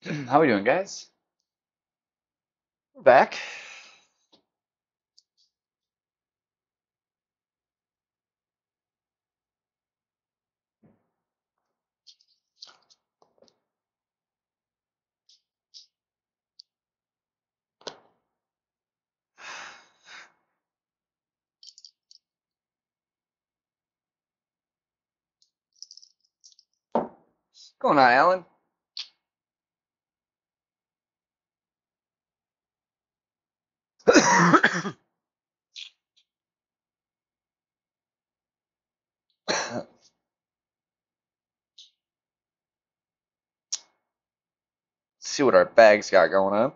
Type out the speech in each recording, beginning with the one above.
How we doing, guys? We're back. What's going on, Alan? See what our bags got going on.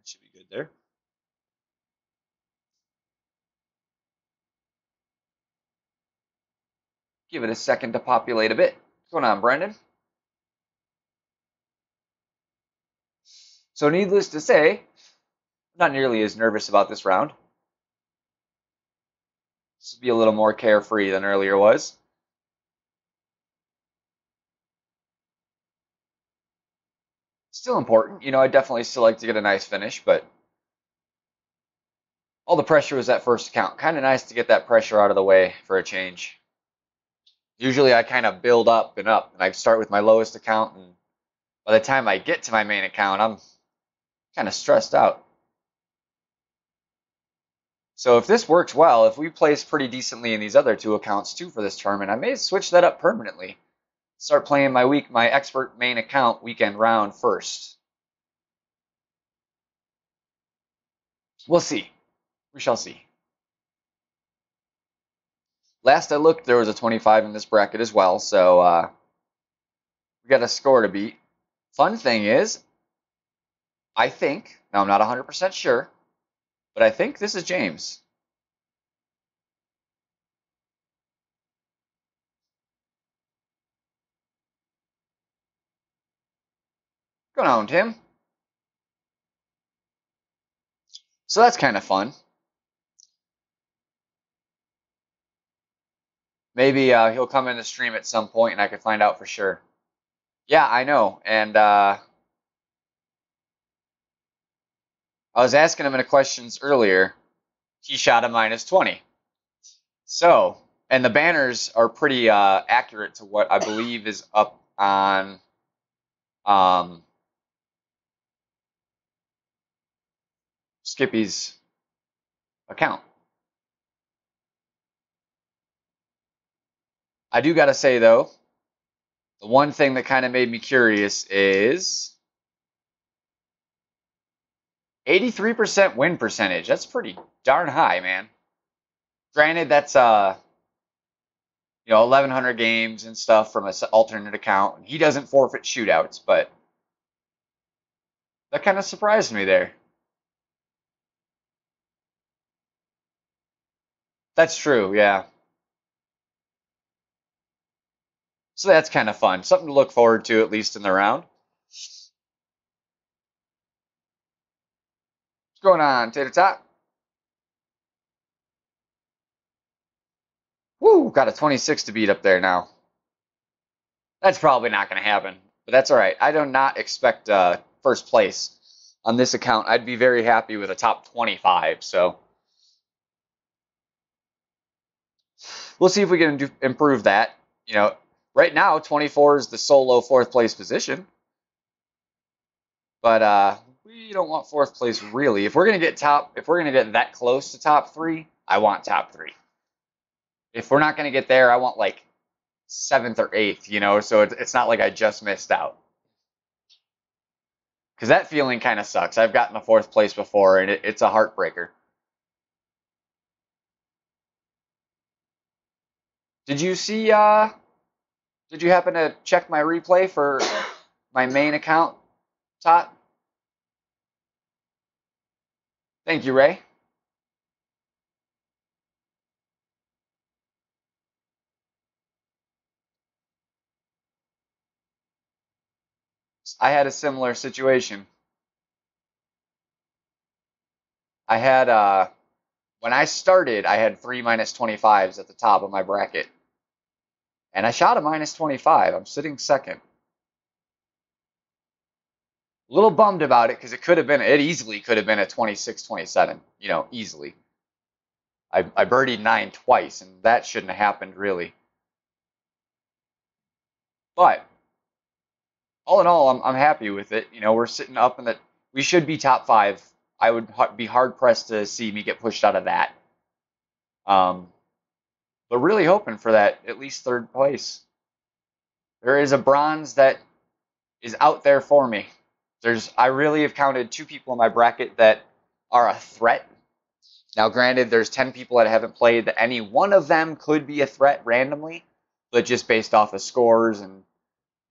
Should be good there. Give it a second to populate a bit. What's going on, Brendan? So, needless to say, I'm not nearly as nervous about this round. This will be a little more carefree than earlier was. Still important. I definitely still like to get a nice finish, but all the pressure was that first account. Kind of nice to get that pressure out of the way for a change. Usually I kind of build up, and I start with my lowest account, and by the time I get to my main account, I'm kind of stressed out. So if this works well, if we place pretty decently in these other two accounts too for this tournament, I may switch that up permanently. Start playing my expert main account weekend round first. We'll see. We shall see. Last I looked, there was a 25 in this bracket as well, so we got a score to beat. Fun thing is, I think, now I'm not 100% sure, but I think this is James. Go on, Tim. So that's kind of fun. Maybe he'll come in the stream at some point and I can find out for sure. Yeah, I know. And I was asking him in the questions earlier. He shot a -20. So, and the banners are pretty accurate to what I believe is up on Skippy's account. I do got to say, though, the one thing that kind of made me curious is 83% win percentage. That's pretty darn high, man. Granted, that's 1,100 games and stuff from an alternate account. He doesn't forfeit shootouts, but that kind of surprised me there. That's true, yeah. So that's kind of fun. Something to look forward to, at least in the round. What's going on, Tater Tot? Woo, got a 26 to beat up there now. That's probably not going to happen, but that's all right. I do not expect first place on this account. I'd be very happy with a top 25, so we'll see if we can improve that. Right now, 24 is the solo fourth place position. But we don't want fourth place really. If we're gonna get that close to top 3, I want top 3. If we're not gonna get there, I want like 7th or 8th, so it's not like I just missed out. Because that feeling kind of sucks. I've gotten a fourth place before, and it's a heartbreaker. Did you see, did you happen to check my replay for my main account, Tot? Thank you, Ray. I had a similar situation. I had when I started, I had three -25s at the top of my bracket, and I shot a -25. I'm sitting second. A little bummed about it because it easily could have been a 26, 27, easily. I birdied nine twice, and that shouldn't have happened really. But all in all, I'm happy with it. We're sitting up in the, we should be top five. I would be hard pressed to see me get pushed out of that. Um, but really hoping for that at least third place. There is a bronze that is out there for me. I really have counted two people in my bracket that are a threat. Now, granted, there's 10 people that haven't played. That any one of them could be a threat randomly, but just based off of scores and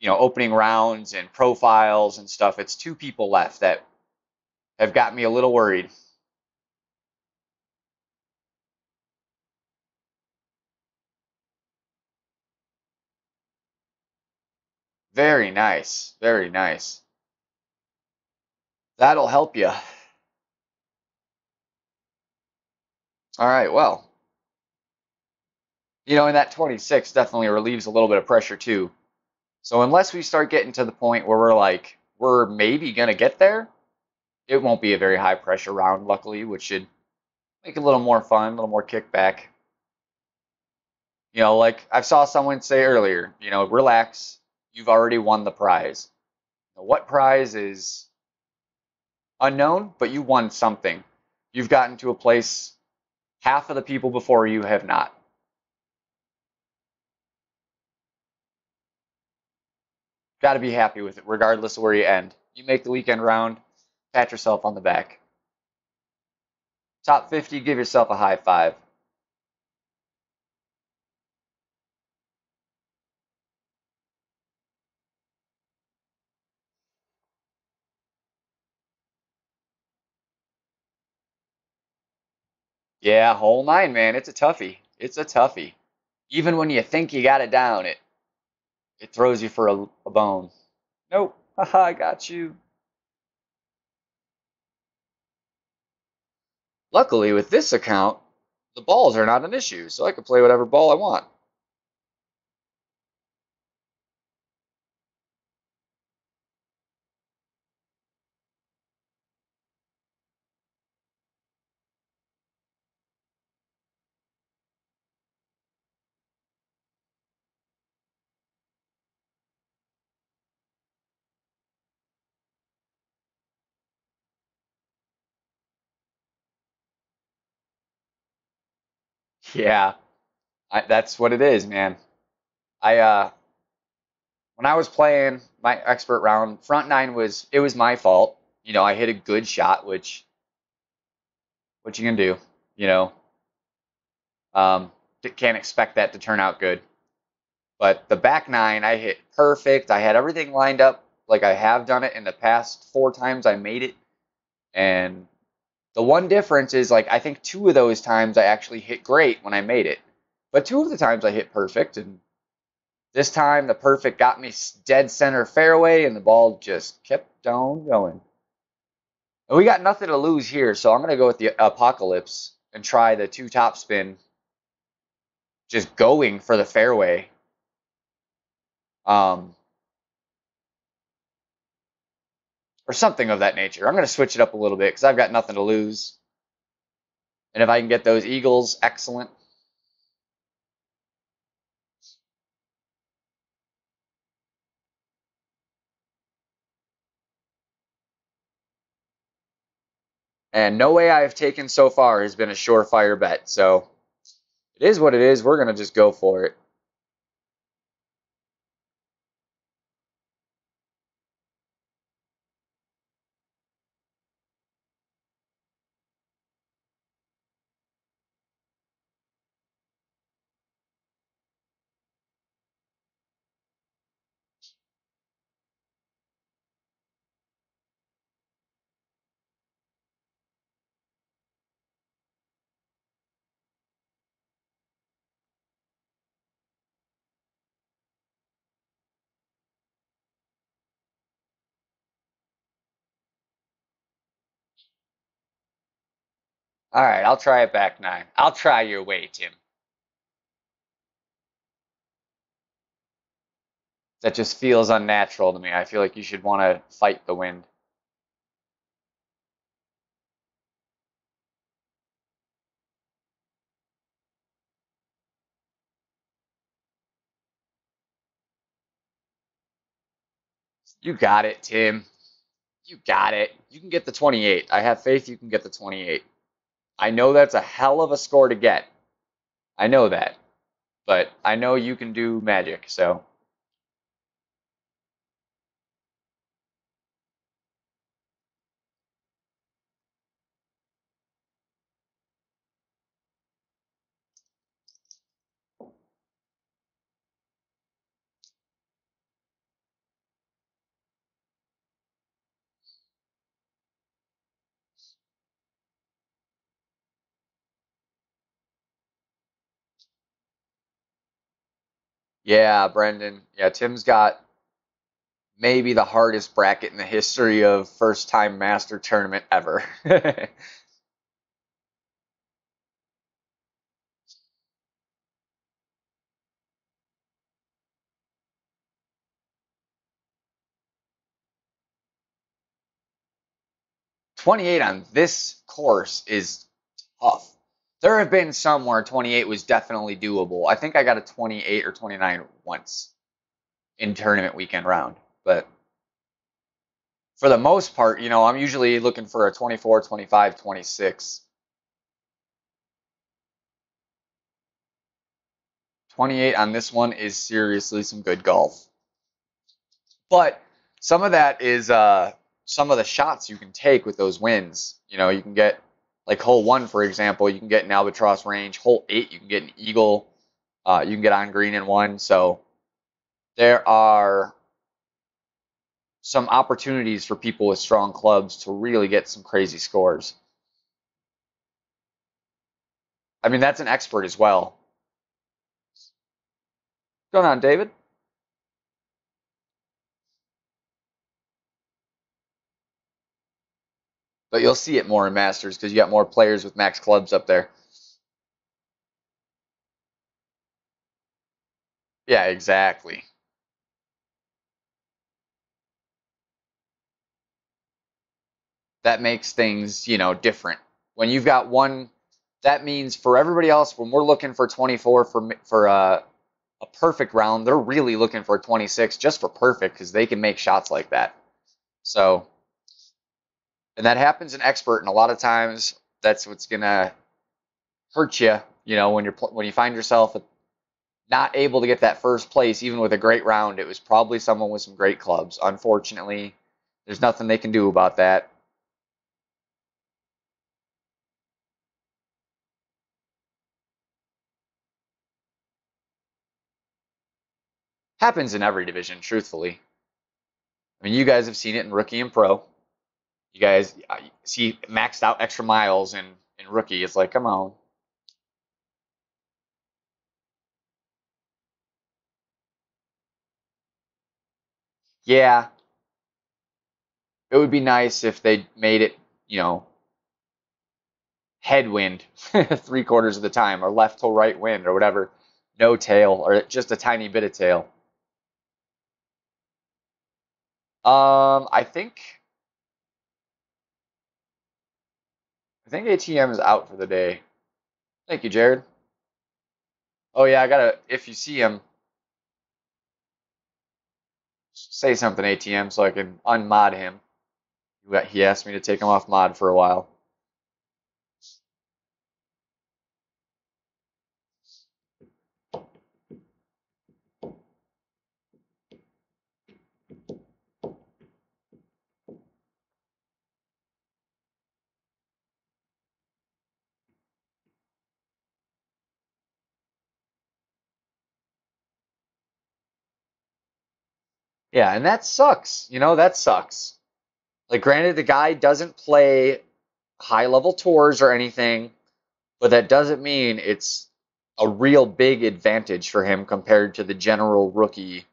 opening rounds and profiles and stuff, it's two people left that have got me a little worried. Very nice, very nice. That'll help you. All right, well, and that 26 definitely relieves a little bit of pressure too. So unless we start getting to the point where we're maybe gonna get there, it won't be a very high pressure round, luckily, which should make it a little more fun, a little more kickback. Like I saw someone say earlier, relax, you've already won the prize. What prize is unknown, but you won something. You've gotten to a place half of the people before you have not. Got to be happy with it, regardless of where you end. You make the weekend round, pat yourself on the back. Top 50, give yourself a high five. Yeah, hole nine, man. It's a toughie. It's a toughie. Even when you think you got it down, it throws you for a bone. Nope. Haha, I got you. Luckily, with this account, the balls are not an issue, so I can play whatever ball I want. Yeah, that's what it is, man. I when I was playing my expert round, front nine was my fault. I hit a good shot, which what you can do, you know. Um, can't expect that to turn out good. But the back nine, I hit perfect. I had everything lined up like I have done it in the past four times I made it. And the one difference is like I think two of those times I actually hit great when I made it. But two of the times I hit perfect, and this time the perfect got me dead center fairway, and the ball just kept on going. And we got nothing to lose here, so I'm gonna go with the apocalypse and try the two top spin, just going for the fairway. Um, or something of that nature. I'm going to switch it up a little bit because I've got nothing to lose. And if I can get those eagles, excellent. And no way I've taken so far has been a surefire bet. So it is what it is. We're going to just go for it. All right, I'll try it back 9. I'll try your way, Tim. That just feels unnatural to me. I feel like you should want to fight the wind. You got it, Tim. You got it. You can get the 28. I have faith you can get the 28. I know that's a hell of a score to get. I know that. But I know you can do magic, so. Yeah, Brendan. Yeah, Tim's got maybe the hardest bracket in the history of first time master tournament ever. 28 on this course is tough. There have been some where 28 was definitely doable. I think I got a 28 or 29 once in tournament weekend round. But for the most part, I'm usually looking for a 24, 25, 26. 28 on this one is seriously some good golf. But some of that is some of the shots you can take with those wins. You can get, like hole 1, for example, you can get an albatross range. Hole 8, you can get an eagle. You can get on green in 1. So there are some opportunities for people with strong clubs to really get some crazy scores. I mean, that's an expert as well. What's going on, David? But you'll see it more in Masters because you got more players with max clubs up there. Yeah, exactly. That makes things, different. When you've got one, that means for everybody else, when we're looking for 24 for a perfect round, they're really looking for 26 just for perfect because they can make shots like that. So, and that happens in expert, and a lot of times that's what's gonna hurt you. When you find yourself not able to get that first place, even with a great round, it was probably someone with some great clubs. Unfortunately, there's nothing they can do about that. Happens in every division, truthfully. I mean, you guys have seen it in rookie and pro. You guys see maxed out extra miles in rookie. It's like, come on. Yeah, it would be nice if they made it, headwind 3/4 of the time, or left to right wind, or whatever. No tail, or just a tiny bit of tail. I think ATM is out for the day. Thank you, Jared. Oh yeah, I gotta. If you see him, say something, ATM, so I can unmod him. He asked me to take him off mod for a while. Yeah, and that sucks. That sucks. Like, granted, the guy doesn't play high level tours or anything, but that doesn't mean it's a real big advantage for him compared to the general rookie.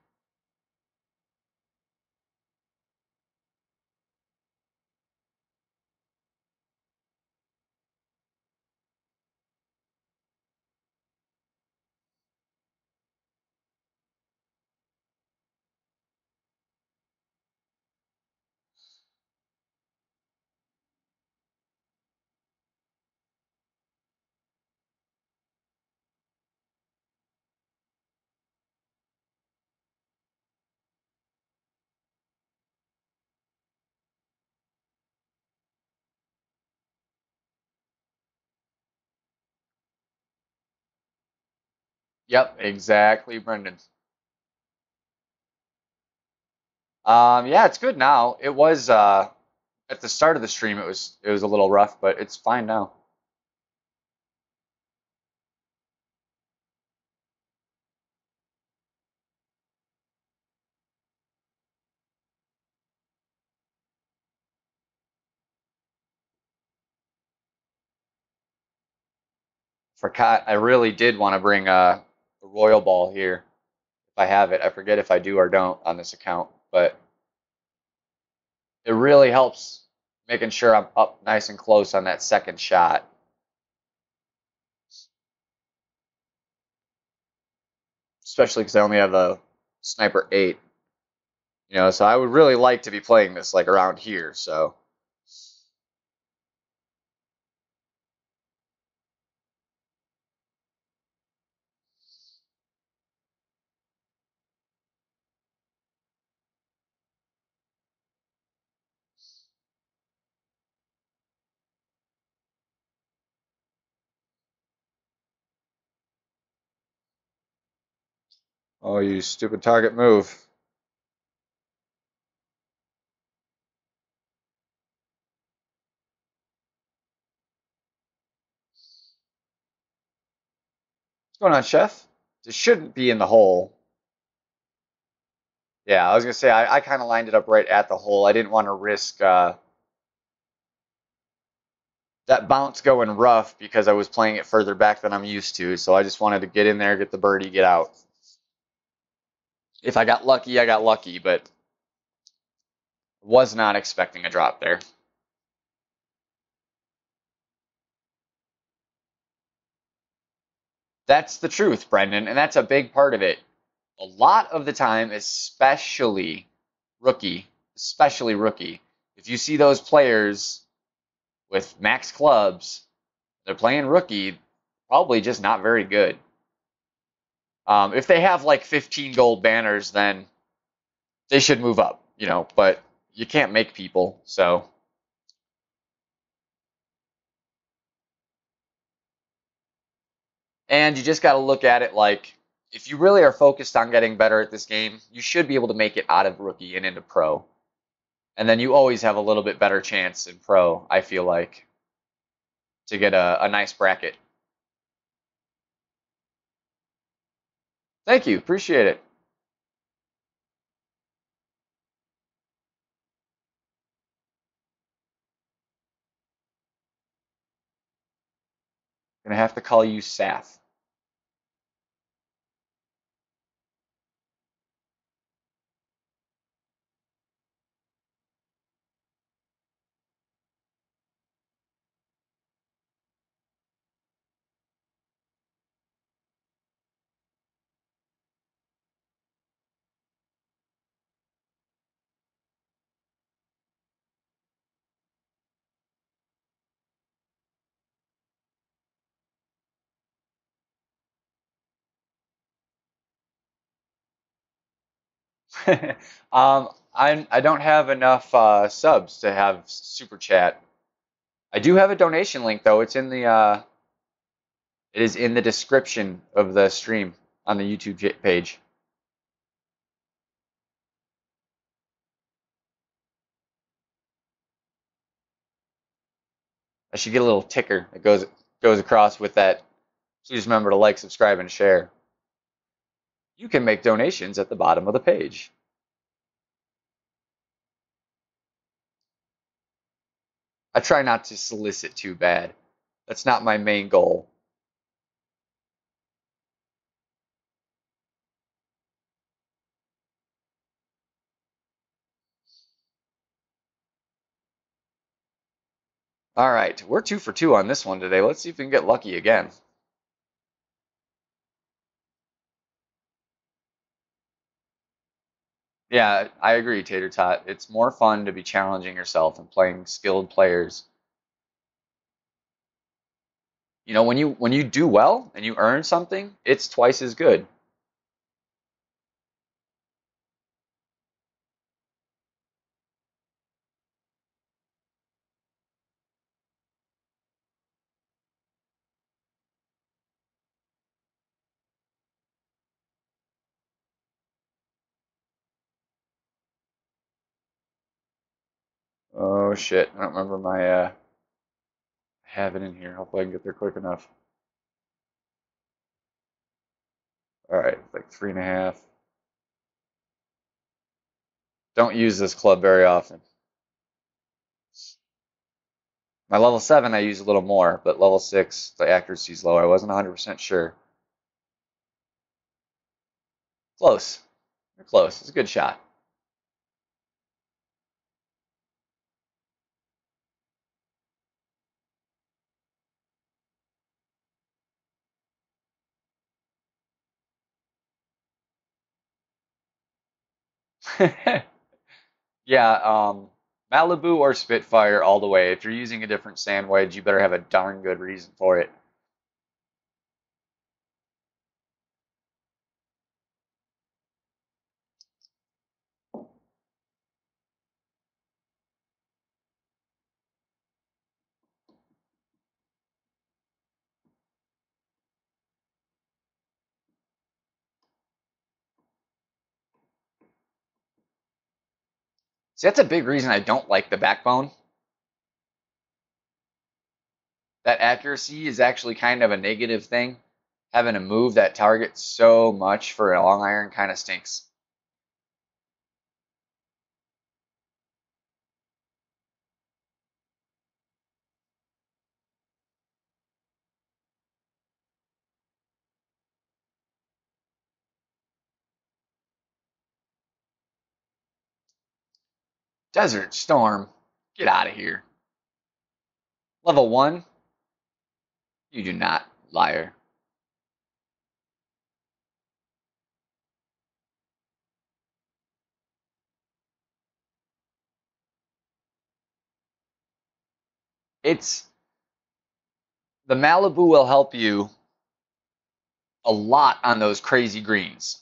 Yep, exactly, Brendan. Yeah, it's good now. It was at the start of the stream it was a little rough, but it's fine now. Forgot I really did want to bring a royal ball here if I have it. I forget if I do or don't on this account, but it really helps making sure I'm up nice and close on that second shot. Especially because I only have a sniper 8. So I would really like to be playing this like around here. So, oh, you stupid target move. What's going on, Chef? This shouldn't be in the hole. Yeah, I was gonna say I kind of lined it up right at the hole. I didn't want to risk that bounce going rough because I was playing it further back than I'm used to. So I just wanted to get in there, get the birdie, get out. If I got lucky, I got lucky, but was not expecting a drop there. That's the truth, Brendan, and that's a big part of it. A lot of the time, especially rookie, if you see those players with max clubs, they're playing rookie, probably just not very good. If they have like 15 gold banners, then they should move up, but you can't make people, so. And you just got to look at it like if you really are focused on getting better at this game, you should be able to make it out of rookie and into pro. And then you always have a little bit better chance in pro, I feel like, to get a nice bracket. Thank you. Appreciate it. Gonna have to call you Saf. I don't have enough subs to have super chat. I do have a donation link though. It is in the description of the stream on the YouTube page. I should get a little ticker that goes across with that. Please remember to like, subscribe, and share. You can make donations at the bottom of the page. I try not to solicit too bad. That's not my main goal. All right, we're 2 for 2 on this one today. Let's see if we can get lucky again. Yeah, I agree, Tater Tot. It's more fun to be challenging yourself and playing skilled players. When you do well and you earn something, it's twice as good. Oh shit! I don't remember my have it in here. Hopefully I can get there quick enough. All right, like 3.5. Don't use this club very often. My level 7 I use a little more, but level 6 the accuracy's lower. I wasn't 100% sure. Close. You're close. It's a good shot. Yeah, Malibu or Spitfire all the way. If you're using a different sand wedge, you better have a darn good reason for it. See, that's a big reason I don't like the backbone. That accuracy is actually kind of a negative thing. Having to move that target so much for a long iron kind of stinks. Desert Storm, get out of here. Level 1, you do not, liar. It's the Malibu will help you a lot on those crazy greens.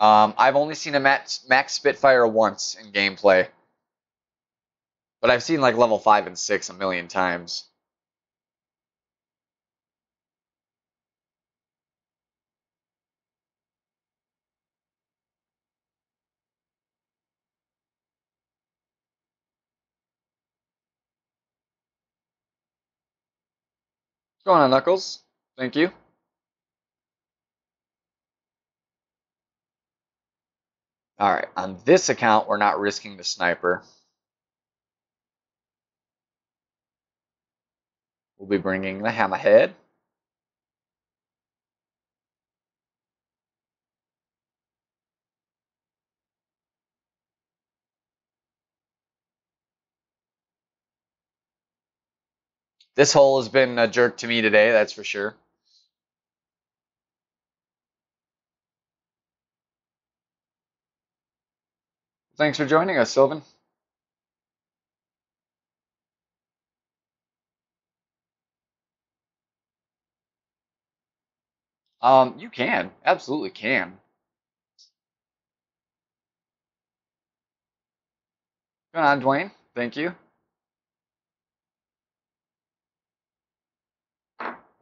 I've only seen a Max Spitfire once in gameplay, but I've seen like level 5 and 6 a million times. What's going on, Knuckles? Thank you. All right, on this account, we're not risking the sniper. We'll be bringing the hammerhead. This hole has been a jerk to me today, that's for sure. Thanks for joining us, Sylvan. You can, absolutely can. Going on, Dwayne. Thank you.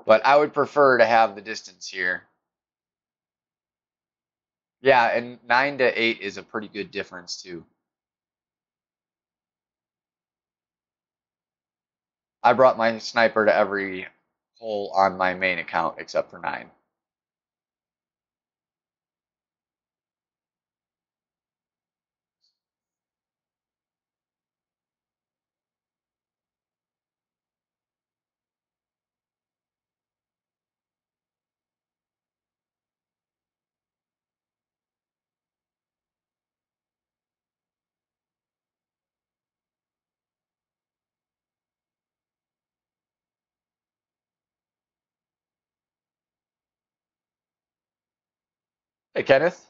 But I would prefer to have the distance here. Yeah, and 9 to 8 is a pretty good difference too. I brought my sniper to every hole on my main account except for 9. Hey, Kenneth.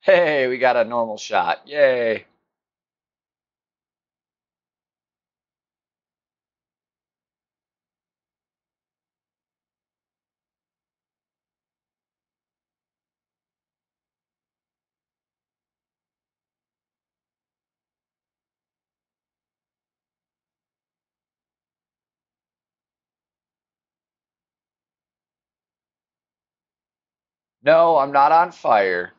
Hey, we got a normal shot. Yay. No, I'm not on fire.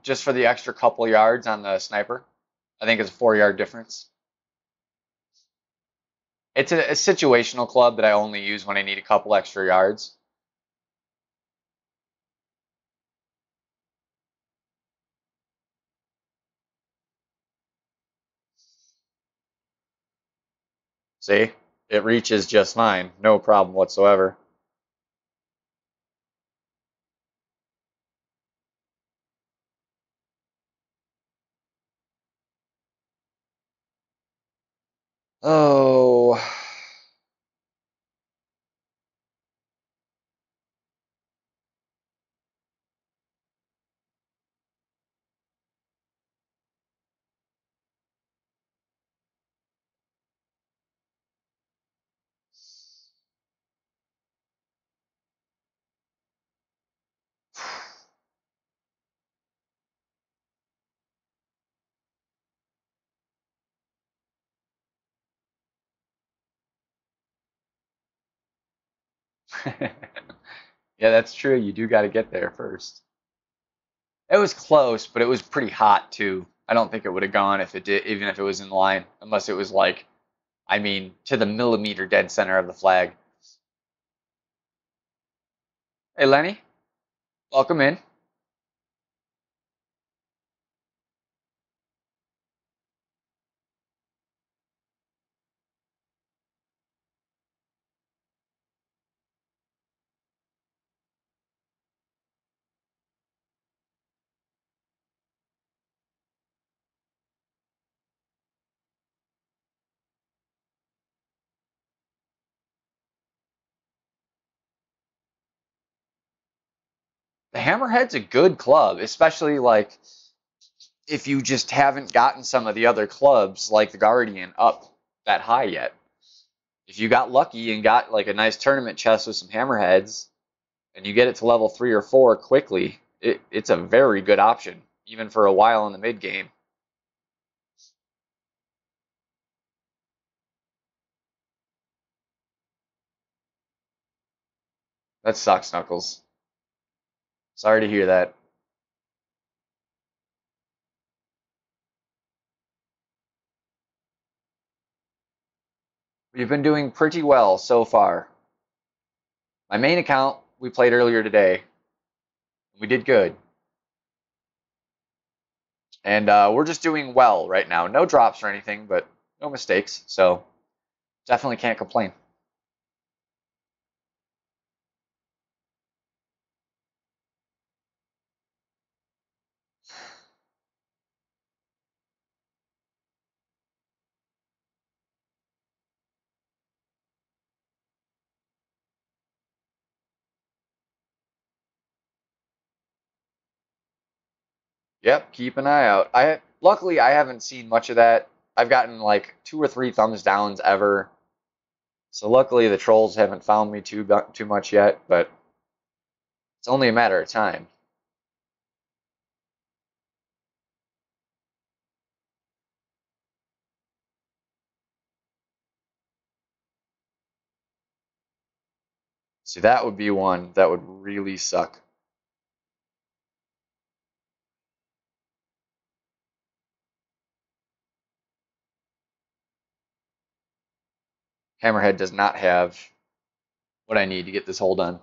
Just for the extra couple yards on the sniper. I think it's a 4 yard difference. It's a situational club that I only use when I need a couple extra yards. See? It reaches just fine. No problem whatsoever. Oh, yeah, that's true. You do got to get there first. It was close, but it was pretty hot too. I don't think it would have gone if it did, even if it was in line, unless it was like, I mean, to the millimeter dead center of the flag. Hey, Lenny, welcome in. The Hammerhead's a good club, especially like if you just haven't gotten some of the other clubs like the Guardian up that high yet. If you got lucky and got like a nice tournament chest with some Hammerheads and you get it to level 3 or 4 quickly, it's a very good option, even for a while in the mid game. That sucks, Knuckles. Sorry to hear that. We've been doing pretty well so far. My main account, we played earlier today. We did good. And we're just doing well right now. No drops or anything, but no mistakes. So definitely can't complain. Yep, keep an eye out. I luckily I haven't seen much of that. I've gotten like 2 or 3 thumbs downs ever. So luckily the trolls haven't found me too much yet, but it's only a matter of time. See, that would be one that would really suck. Hammerhead does not have what I need to get this hole done.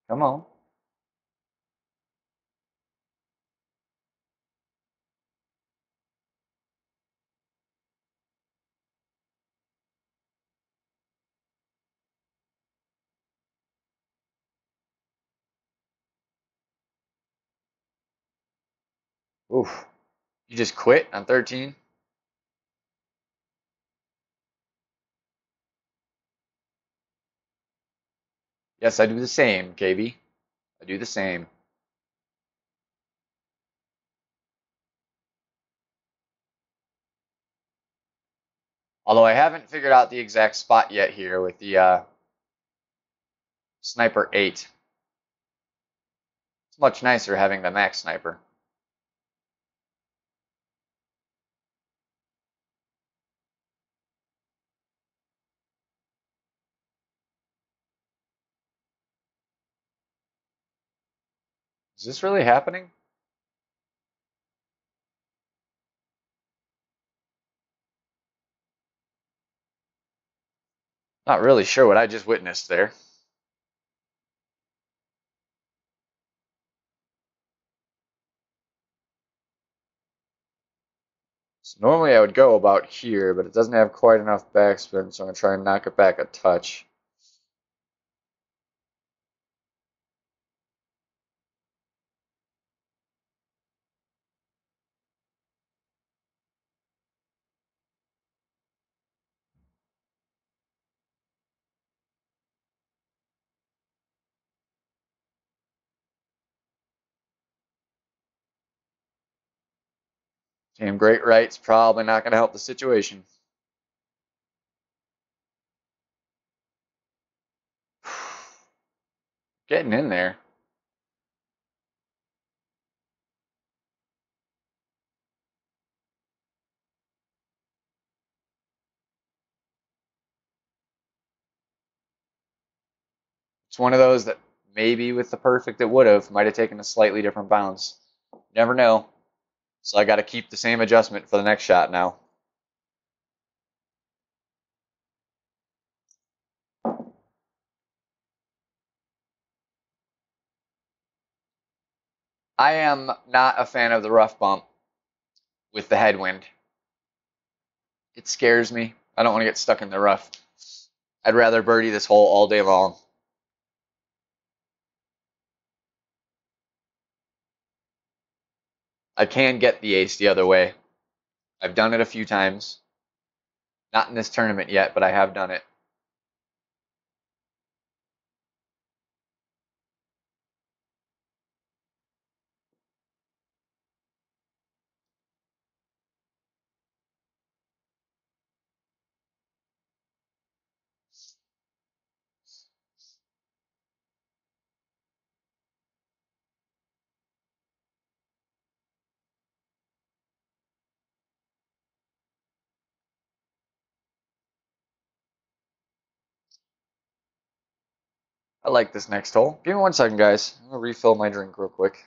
Come on. Oof. You just quit on 13? Yes, I do the same, KB. I do the same. Although I haven't figured out the exact spot yet here with the Sniper 8. It's much nicer having the Max Sniper. Is this really happening? Not really sure what I just witnessed there. So normally I would go about here, but it doesn't have quite enough backspin, so I'm going to try and knock it back a touch. Damn, great right's probably not going to help the situation. Getting in there. It's one of those that maybe with the perfect it would have, might have taken a slightly different bounce. Never know. So I got to keep the same adjustment for the next shot now. I am not a fan of the rough bump with the headwind. It scares me. I don't want to get stuck in the rough. I'd rather birdie this hole all day long. I can get the ace the other way. I've done it a few times. Not in this tournament yet, but I have done it. I like this next hole. Give me 1 second, guys. I'm going to refill my drink real quick.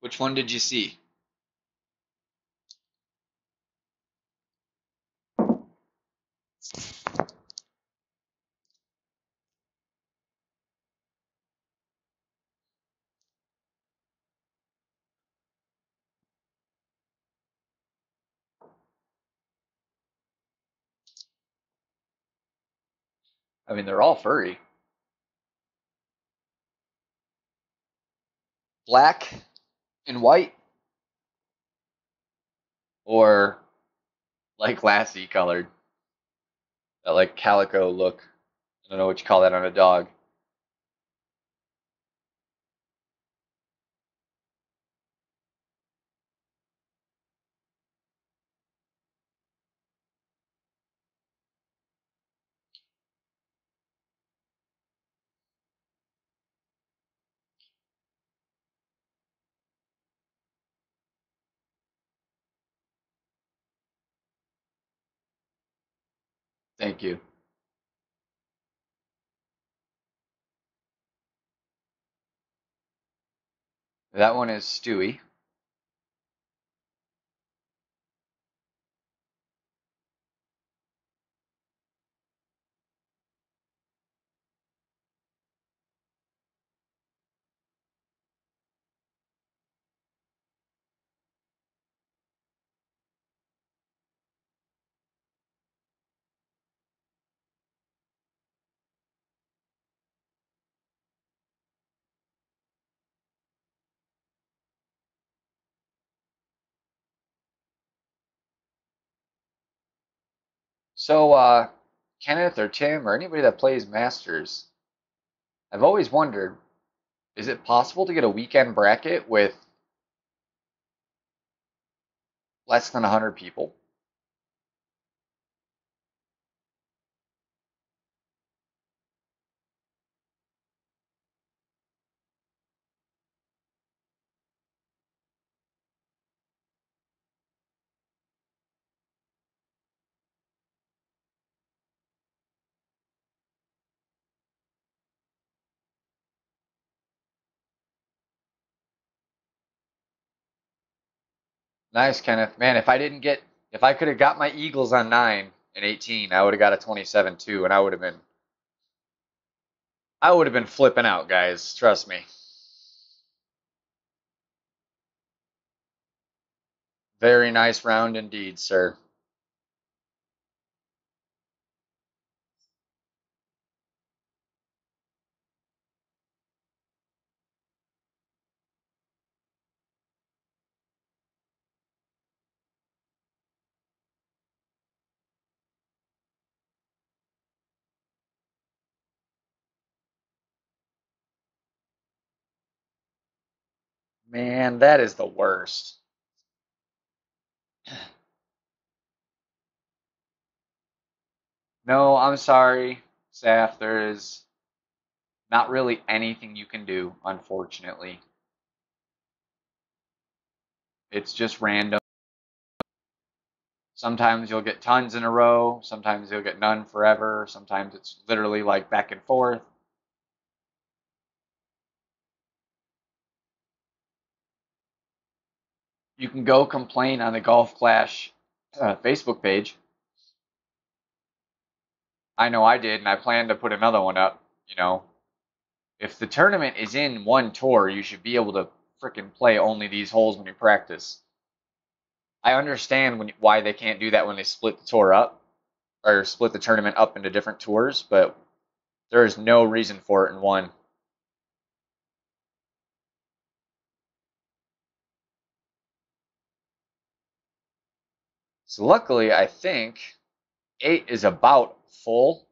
Which one did you see? I mean, they're all furry. Black and white, or like Lassie colored. That like calico look. I don't know what you call that on a dog. Thank you. That one is Stewie. So, Kenneth or Tim or anybody that plays Masters, I've always wondered, is it possible to get a weekend bracket with less than 100 people? Nice, Kenneth. Man, if I could have got my Eagles on 9 and 18, I would have got a 27 too, and I would have been flipping out, guys. Trust me. Very nice round indeed, sir. Man, that is the worst. No, I'm sorry, Saf. There is not really anything you can do, unfortunately. It's just random. Sometimes you'll get tons in a row, sometimes you'll get none forever, sometimes it's literally like back and forth. You can go complain on the Golf Clash Facebook page. I know I did, and I plan to put another one up. You know, if the tournament is in one tour, you should be able to frickin' play only these holes when you practice. I understand why they can't do that when they split the tour up or split the tournament up into different tours, but there is no reason for it in one. So luckily, I think 8 is about full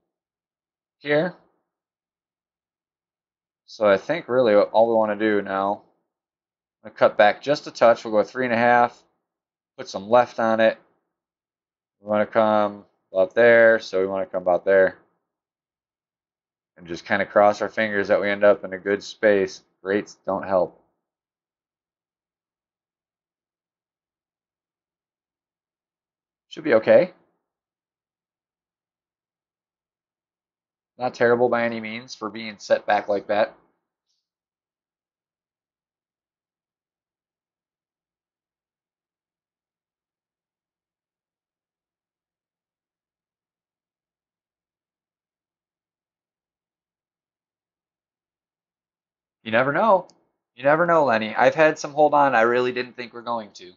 here. So I think really all we want to do now, I'm gonna cut back just a touch. We'll go 3.5, put some left on it. We want to come about there, so we want to come about there. And just kind of cross our fingers that we end up in a good space. Rates don't help. Should be okay. Not terrible by any means for being set back like that. You never know. You never know, Lenny. I've had some hold on I really didn't think we're going to.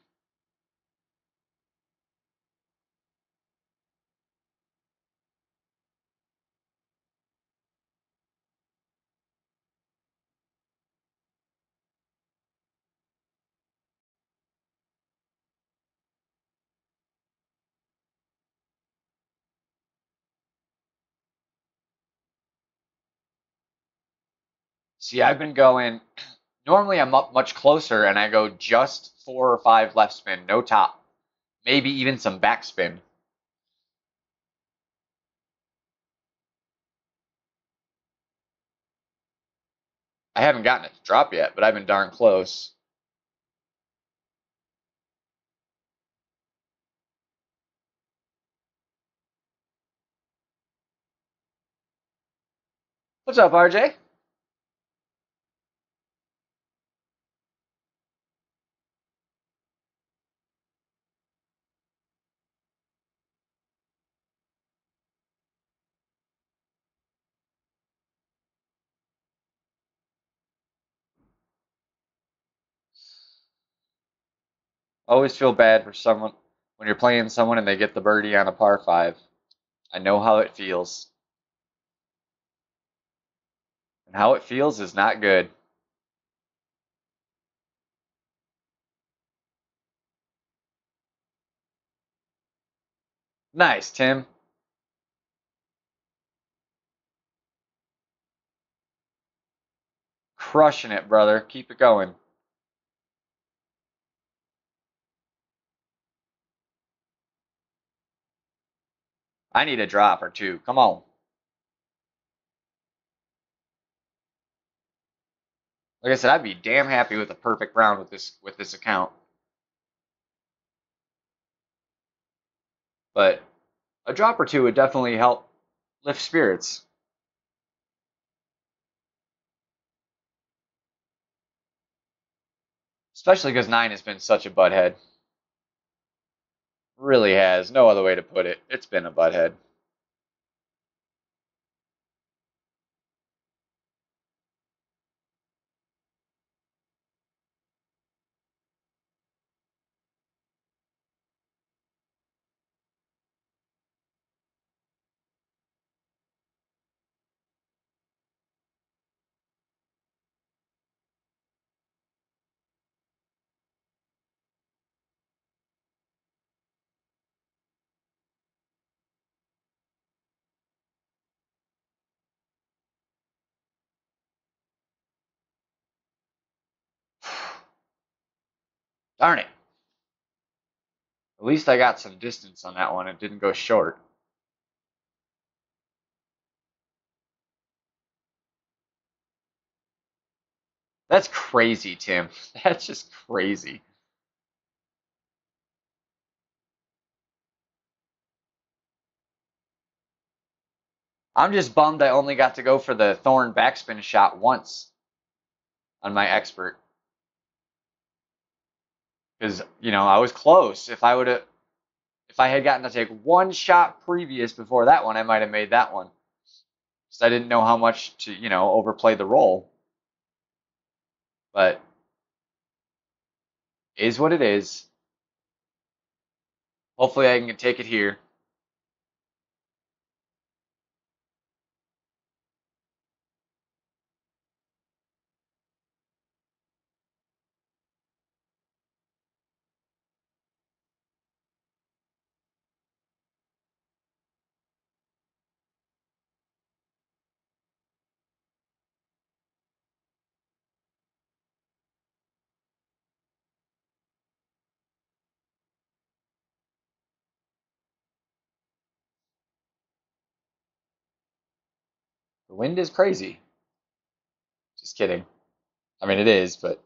See, I've been going, normally I'm up much closer and I go just 4 or 5 left spin, no top. Maybe even some backspin. I haven't gotten it to drop yet, but I've been darn close. What's up, RJ? Always feel bad for someone when you're playing someone and they get the birdie on a par five. I know how it feels. And how it feels is not good. Nice, Tim. Crushing it, brother. Keep it going. I need a drop or two. Come on. Like I said, I'd be damn happy with a perfect round with this account. But a drop or two would definitely help lift spirits. Especially because 9 has been such a butthead. Really has. No other way to put it. It's been a butthead. Darn it. At least I got some distance on that one. It didn't go short. That's crazy, Tim. That's just crazy. I'm just bummed I only got to go for the thorn backspin shot once on my expert. Because, I was close. If I had gotten to take one shot previous before that one, I might have made that one. Because I didn't know how much to, overplay the roll. But is what it is. Hopefully I can take it here. The wind is crazy. Just kidding. I mean, it is, but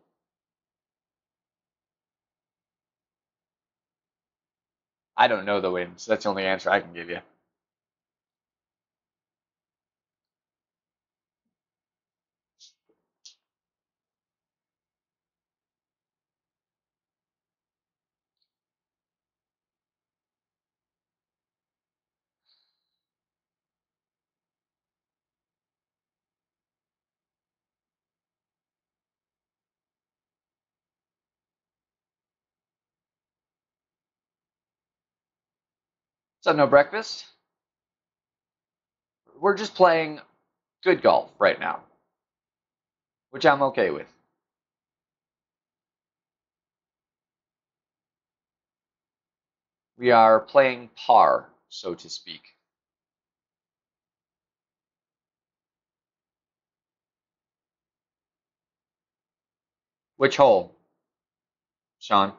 I don't know the wind, so that's the only answer I can give you. So, no breakfast? We're just playing good golf right now, which I'm okay with. We are playing par, so to speak. Which hole, Sean?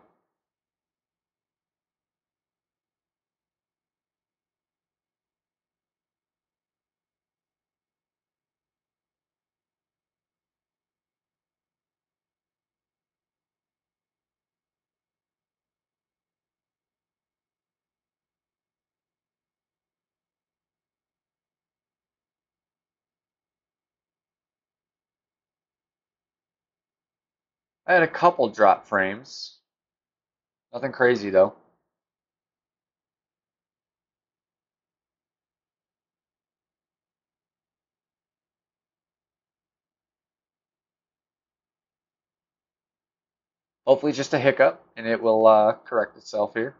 I had a couple drop frames. Nothing crazy though. Hopefully just a hiccup and it will correct itself here.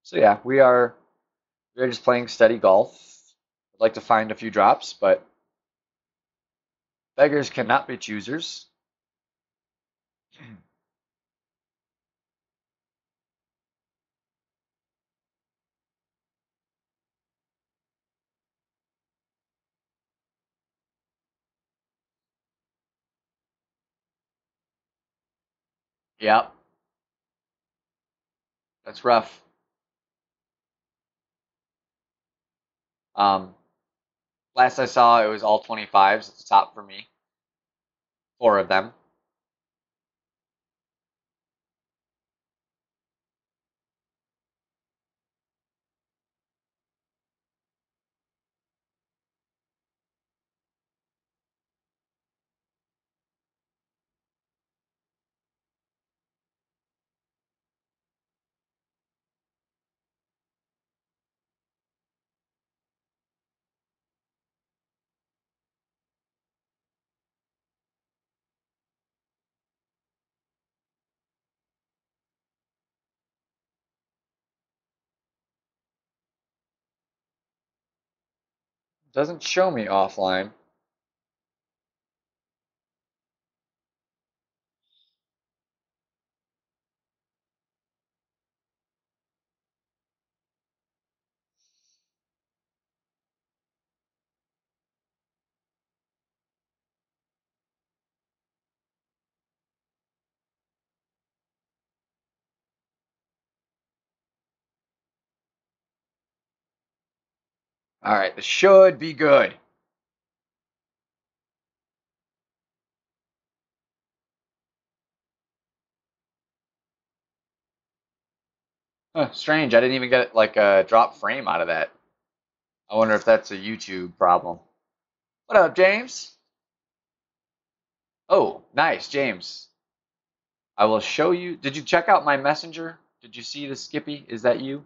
So yeah, we're just playing steady golf. I'd like to find a few drops, but beggars cannot be choosers. Yep, that's rough. Um, Last I saw, it was all 25s at the top for me. Four of them. Doesn't show me offline. All right, this should be good. Huh, strange. I didn't even get like a drop frame out of that. I wonder if that's a YouTube problem. What up, James? Oh, nice, James. I will show you. Did you check out my messenger? Did you see the Skippy? Is that you?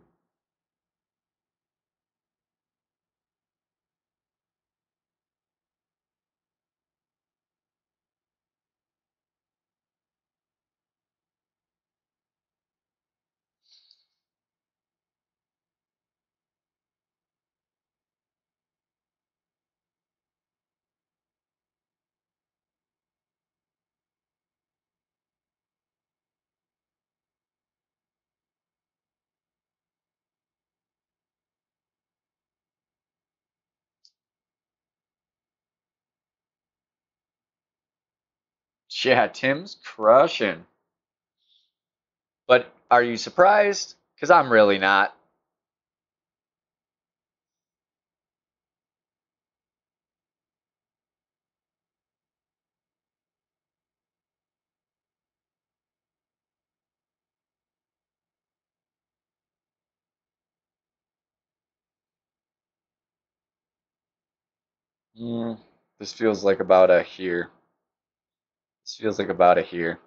Yeah, Tim's crushing. But are you surprised? Because I'm really not. Mm, this feels like about a here. This feels like about a here.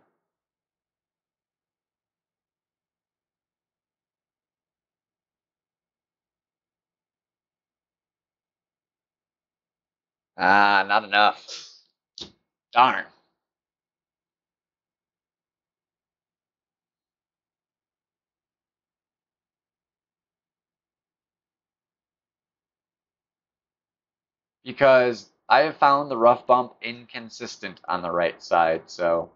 Ah, not enough. Darn. Because I have found the rough bump inconsistent on the right side, so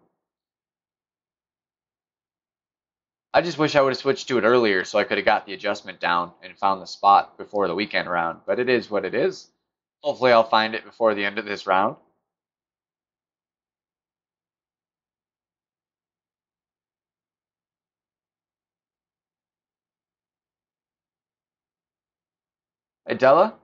I just wish I would have switched to it earlier so I could have got the adjustment down and found the spot before the weekend round. But it is what it is. Hopefully I'll find it before the end of this round. Adela?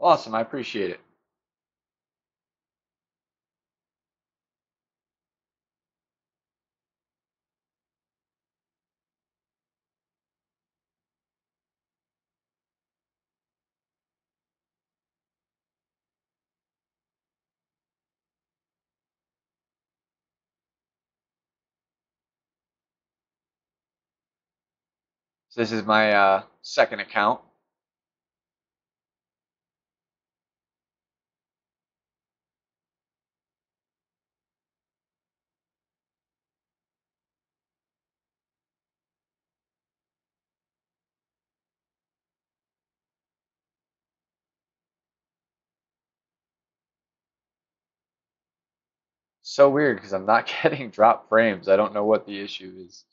Awesome, I appreciate it. So this is my second account. So weird because I'm not getting drop frames. I don't know what the issue is.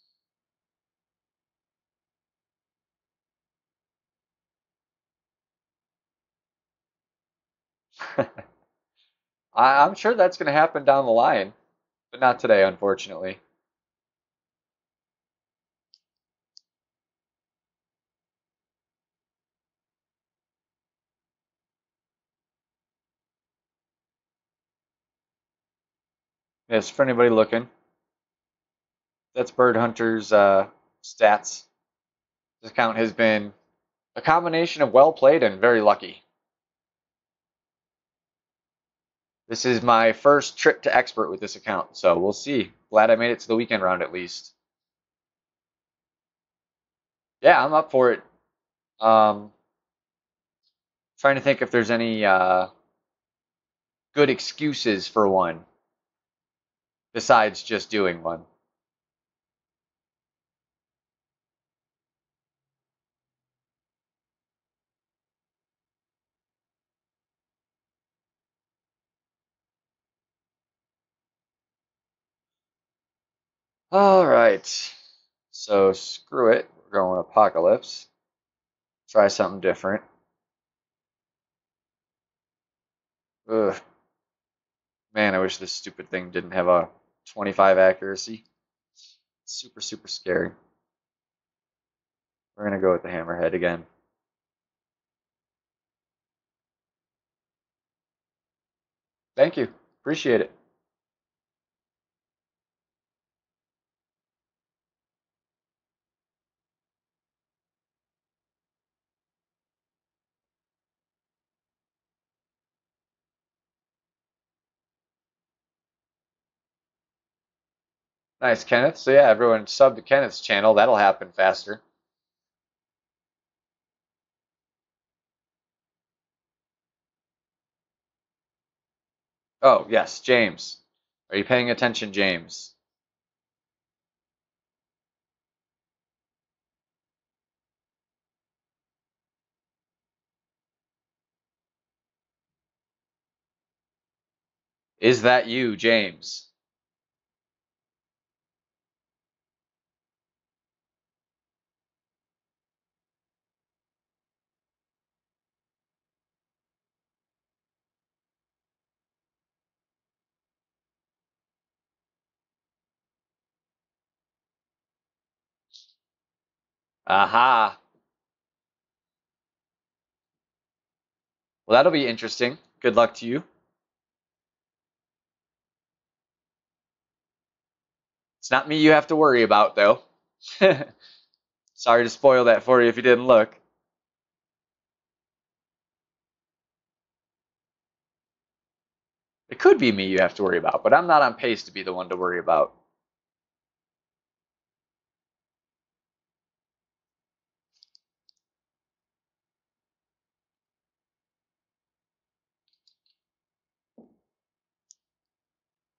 I'm sure that's going to happen down the line, but not today, unfortunately. Yes, for anybody looking, that's Birdhunter's stats. This account has been a combination of well played and very lucky. This is my first trip to expert with this account, so we'll see. Glad I made it to the weekend round at least. Yeah, I'm up for it. Um, Trying to think if there's any good excuses for one besides just doing one. All right. So screw it. We're going apocalypse. Try something different. Ugh. Man, I wish this stupid thing didn't have a 25 accuracy. Super, super scary. We're going to go with the hammerhead again. Thank you. Appreciate it. Nice, Kenneth. So yeah, everyone sub to Kenneth's channel. That'll happen faster. Oh, yes, James. Are you paying attention, James? Is that you, James? Aha. Well, that'll be interesting. Good luck to you. It's not me you have to worry about, though. Sorry to spoil that for you if you didn't look. It could be me you have to worry about, but I'm not on pace to be the one to worry about.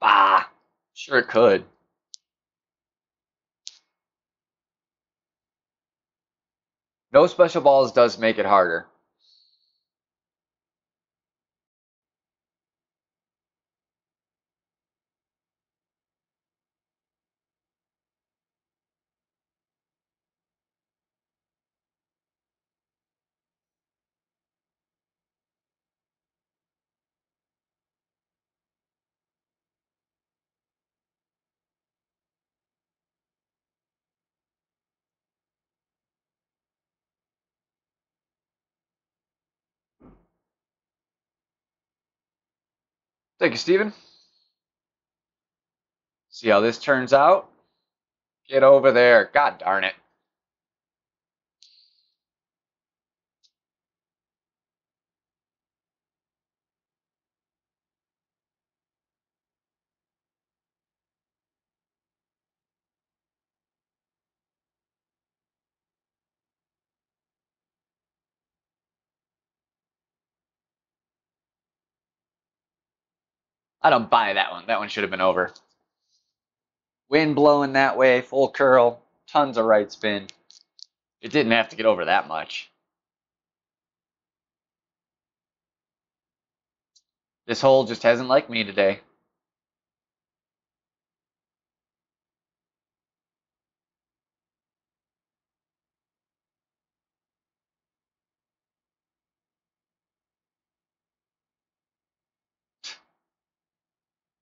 Ah, sure it could. No special balls does make it harder. Thank you, Steven. See how this turns out? Get over there. God darn it. I don't buy that one. That one should have been over. Wind blowing that way, full curl, tons of right spin. It didn't have to get over that much. This hole just hasn't liked me today.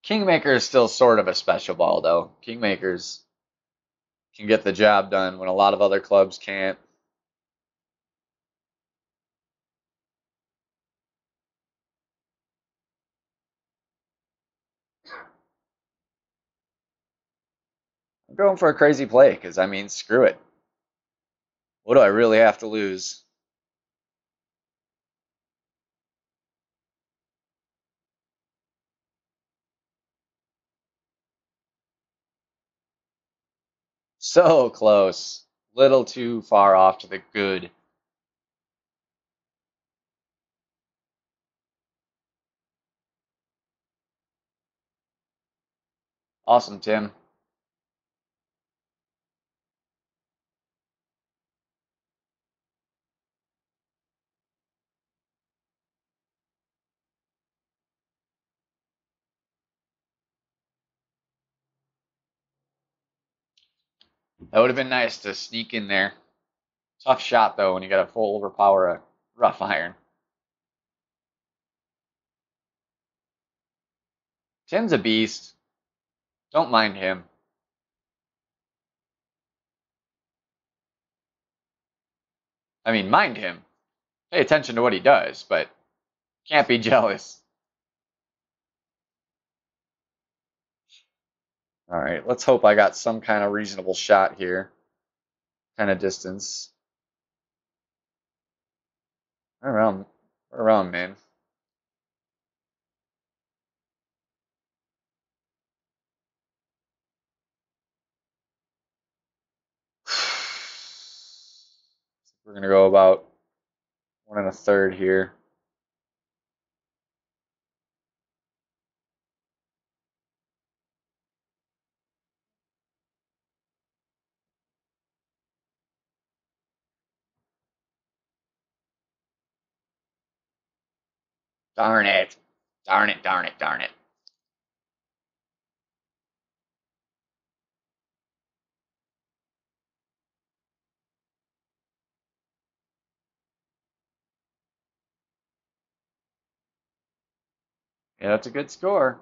Kingmaker is still sort of a special ball, though. Kingmakers can get the job done when a lot of other clubs can't. I'm going for a crazy play because, I mean, screw it. What do I really have to lose? So close. Little too far off to the good. Awesome, Tim. That would have been nice to sneak in there. Tough shot, though, when you got to full overpower a rough iron. Tim's a beast. Don't mind him. I mean, mind him. Pay attention to what he does, but can't be jealous. All right, let's hope I got some kind of reasonable shot here. Kind of distance. Around, man. We're gonna go about 1 1/3 here. Darn it. Darn it, darn it, darn it. Yeah, that's a good score.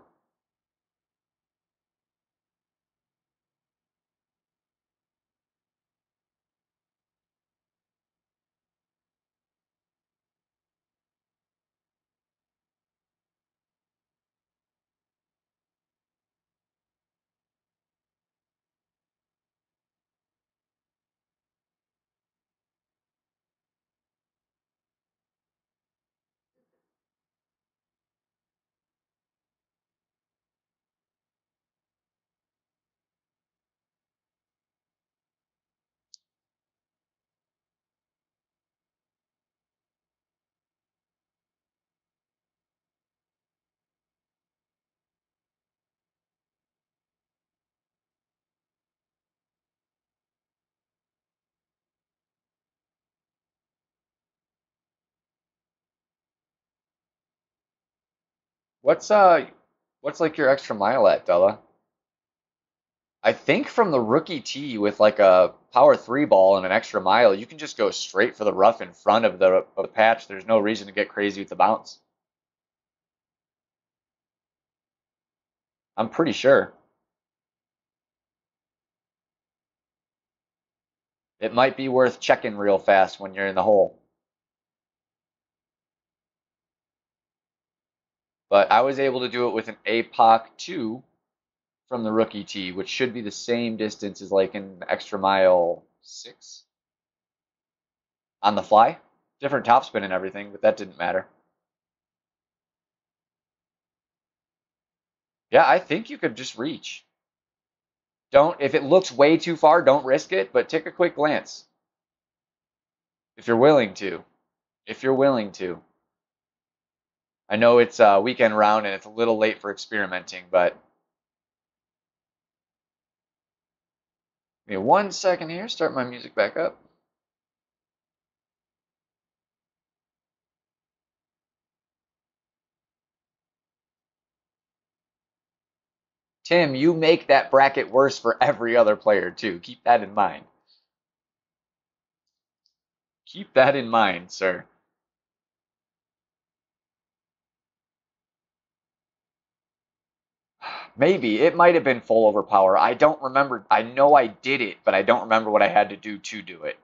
What's what's like your extra mile at, Della? I think from the rookie tee with like a power three ball and an extra mile, you can just go straight for the rough in front of the patch. There's no reason to get crazy with the bounce. I'm pretty sure. It might be worth checking real fast when you're in the hole. but I was able to do it with an APOC 2 from the rookie tee, which should be the same distance as like an extra mile 6 on the fly. Different topspin and everything, but that didn't matter. Yeah, I think you could just reach. Don't, if it looks way too far, don't risk it, but take a quick glance. If you're willing to. If you're willing to. I know it's a weekend round and it's a little late for experimenting, but give me 1 second here, start my music back up. Tim, you make that bracket worse for every other player too. Keep that in mind. Keep that in mind, sir. Maybe. It might have been full overpower. I don't remember. I know I did it, but I don't remember what I had to do it.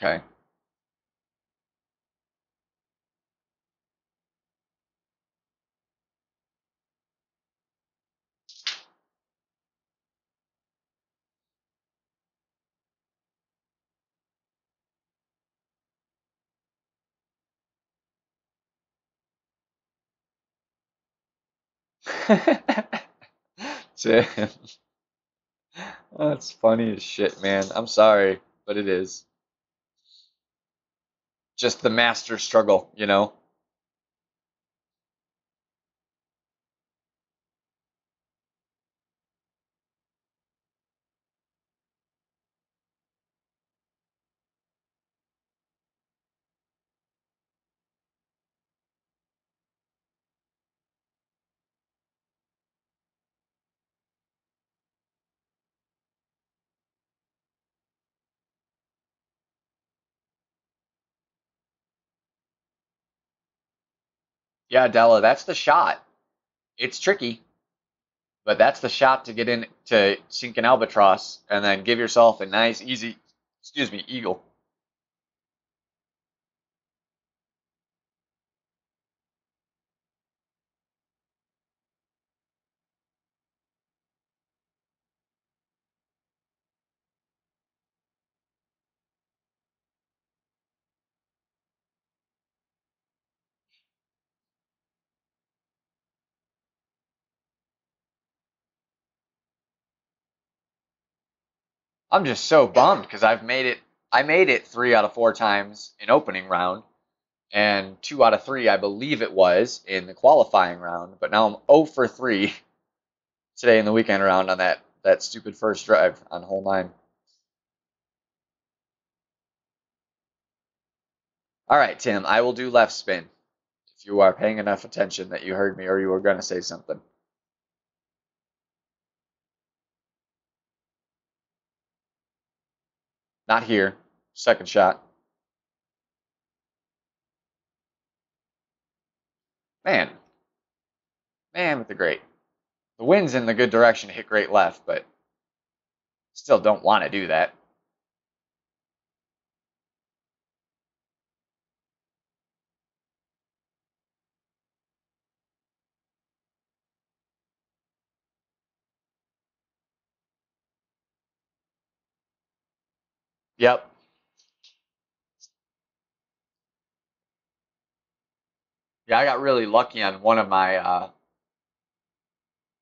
Okay. Tim. That's funny as shit, man. I'm sorry, but it is. Just the master struggle, you know? Yeah, Della, that's the shot. It's tricky, but that's the shot to get in to sink an albatross and then give yourself a nice, easy, excuse me, eagle. I'm just so bummed because I made it 3 out of 4 times in opening round and 2 out of 3, I believe it was, in the qualifying round. But now I'm 0 for 3 today in the weekend round on that stupid first drive on hole 9. All right, Tim, I will do left spin if you are paying enough attention that you heard me or you were going to say something. Not here. Second shot. Man, man with the great. The wind's in the good direction to hit great left, but still don't want to do that. Yep. Yeah, I got really lucky on one of my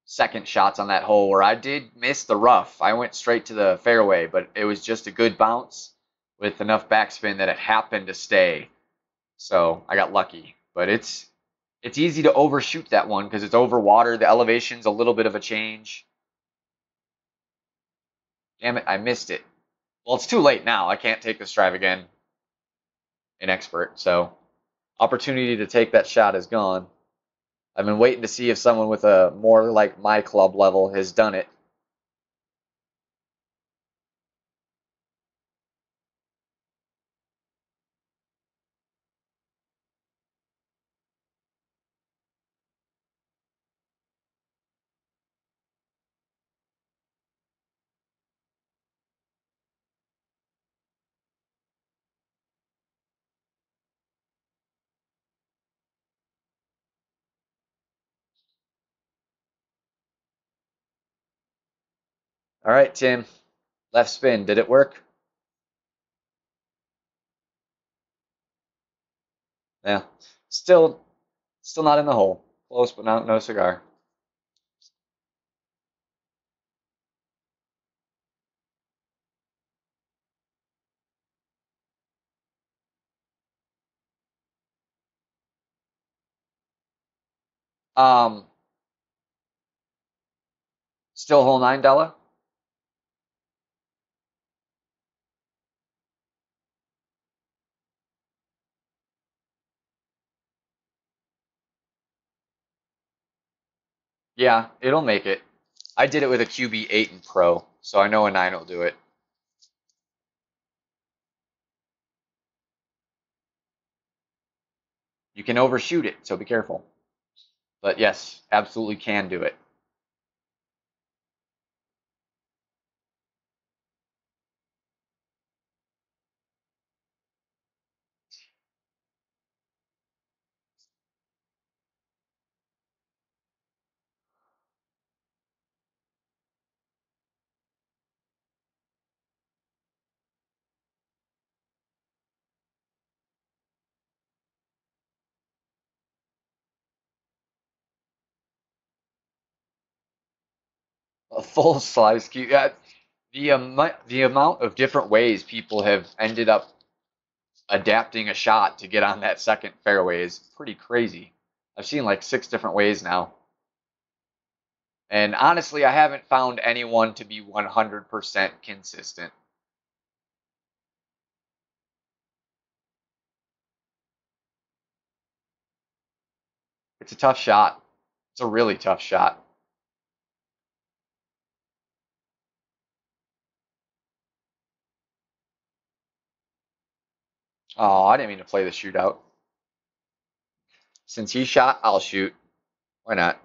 second shots on that hole where I did miss the rough. I went straight to the fairway, but it was just a good bounce with enough backspin that it happened to stay. So I got lucky. But it's easy to overshoot that one because it's over water. The elevation's a little bit of a change. Damn it, I missed it. Well, it's too late now. I can't take this drive again in expert. So opportunity to take that shot is gone. I've been waiting to see if someone with a more like my club level has done it. All right, Tim. Left spin. Did it work? Yeah. Still, still not in the hole. Close, but not no cigar. Um, Still hole nine, Della. Yeah, it'll make it. I did it with a QB8 and Pro, so I know a 9 will do it. You can overshoot it, so be careful. But yes, absolutely can do it. A full slice cube. Yeah, the amount of different ways people have ended up adapting a shot to get on that second fairway is pretty crazy. I've seen like 6 different ways now. And honestly, I haven't found anyone to be 100% consistent. It's a tough shot. It's a really tough shot. Oh, I didn't mean to play the shootout. Since he shot, I'll shoot. Why not?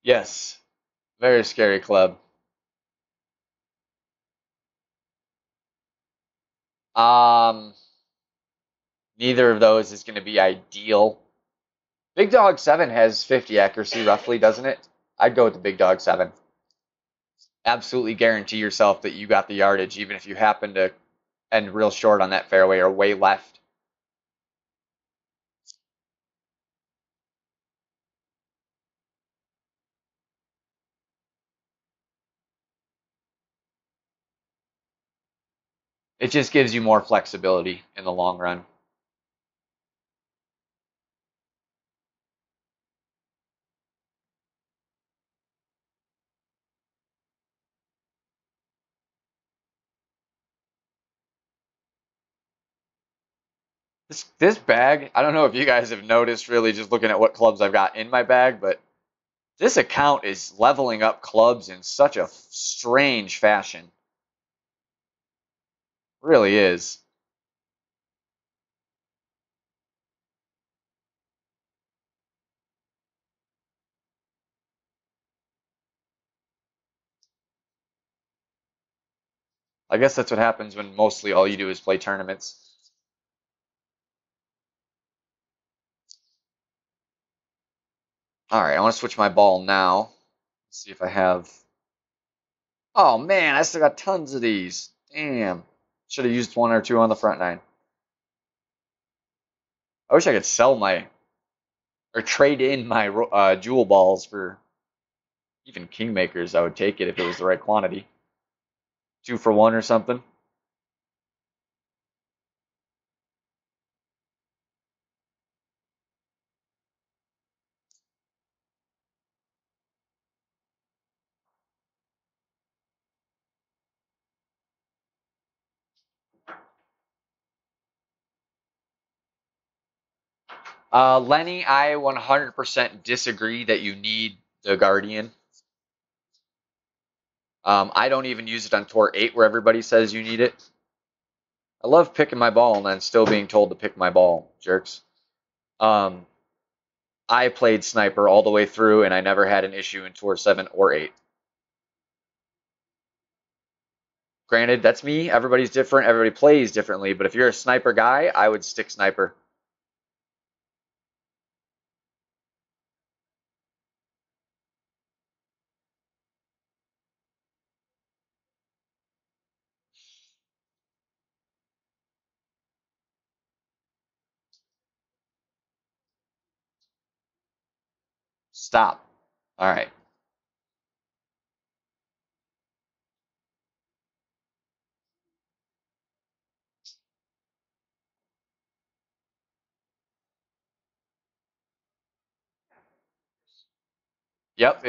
Yes. Very scary club. Um, Neither of those is going to be ideal. Big Dog 7 has 50 accuracy roughly, doesn't it? I'd go with the Big Dog 7. Absolutely guarantee yourself that you got the yardage, even if you happen to end real short on that fairway or way left. It just gives you more flexibility in the long run. This bag, I don't know if you guys have noticed really just looking at what clubs I've got in my bag, but this account is leveling up clubs in such a strange fashion. Really is. I guess that's what happens when mostly all you do is play tournaments. All right, I want to switch my ball now. Let's see if I have. Oh man, I still got tons of these. Damn. Should have used 1 or 2 on the front nine. I wish I could sell my or trade in my jewel balls for even kingmakers. I would take it if it was the right quantity. 2 for 1 or something. Lenny, I 100% disagree that you need the Guardian. I don't even use it on Tour 8 where everybody says you need it. I love picking my ball and then still being told to pick my ball, jerks. I played Sniper all the way through and I never had an issue in Tour 7 or 8. Granted, that's me. Everybody's different. Everybody plays differently. But if you're a Sniper guy, I would stick Sniper. Stop. All right. Yep.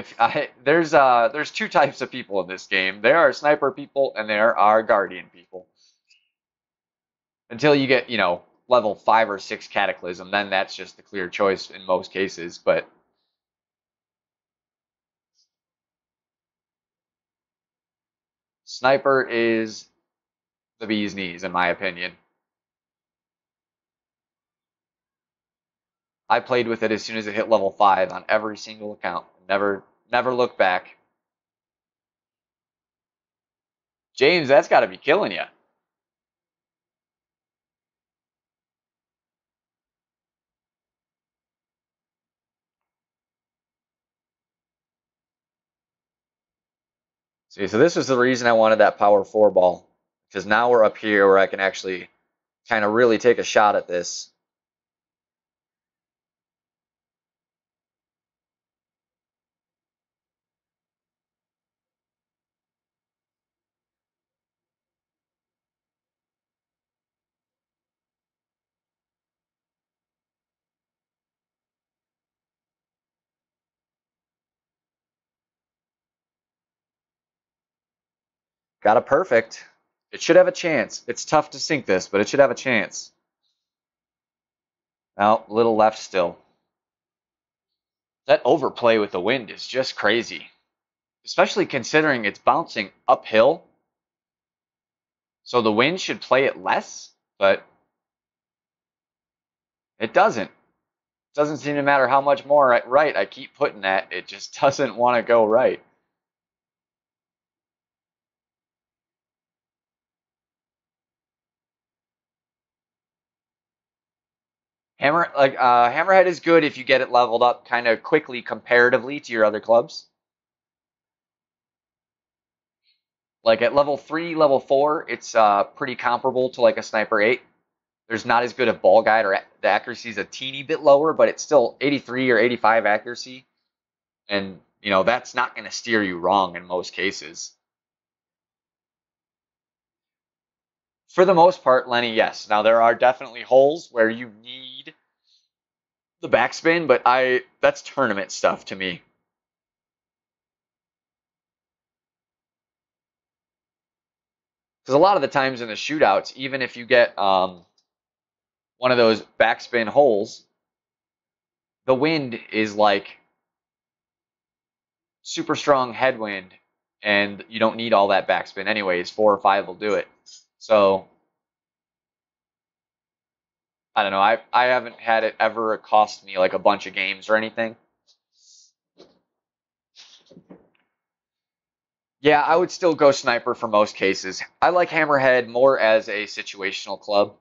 There's two types of people in this game. There are Sniper people and there are Guardian people. Until you get, level 5 or 6 Cataclysm, then that's just the clear choice in most cases. But Sniper is the bee's knees, in my opinion. I played with it as soon as it hit level 5 on every single account. Never looked back. James, that's got to be killing you. See, so this was the reason I wanted that power 4 ball. Because now we're up here where I can actually kind of really take a shot at this. Got a perfect. It should have a chance. It's tough to sink this, but it should have a chance. Now, a little left still. That overplay with the wind is just crazy. Especially considering it's bouncing uphill. So the wind should play it less, but it doesn't. It doesn't seem to matter how much more right I keep putting that. It just doesn't want to go right. Hammerhead is good if you get it leveled up kind of quickly comparatively to your other clubs. Like at level 3, level 4, it's pretty comparable to like a Sniper 8. There's not as good a ball guide, or the accuracy is a teeny bit lower, but it's still 83 or 85 accuracy. And, that's not going to steer you wrong in most cases. For the most part, Lenny, yes. Now, there are definitely holes where you need the backspin, but that's tournament stuff to me. Because a lot of the times in the shootouts, even if you get one of those backspin holes, the wind is like super strong headwind, and you don't need all that backspin anyways. 4 or 5 will do it. So I don't know. I haven't had it ever cost me like a bunch of games or anything. Yeah, I would still go Sniper for most cases. I like Hammerhead more as a situational club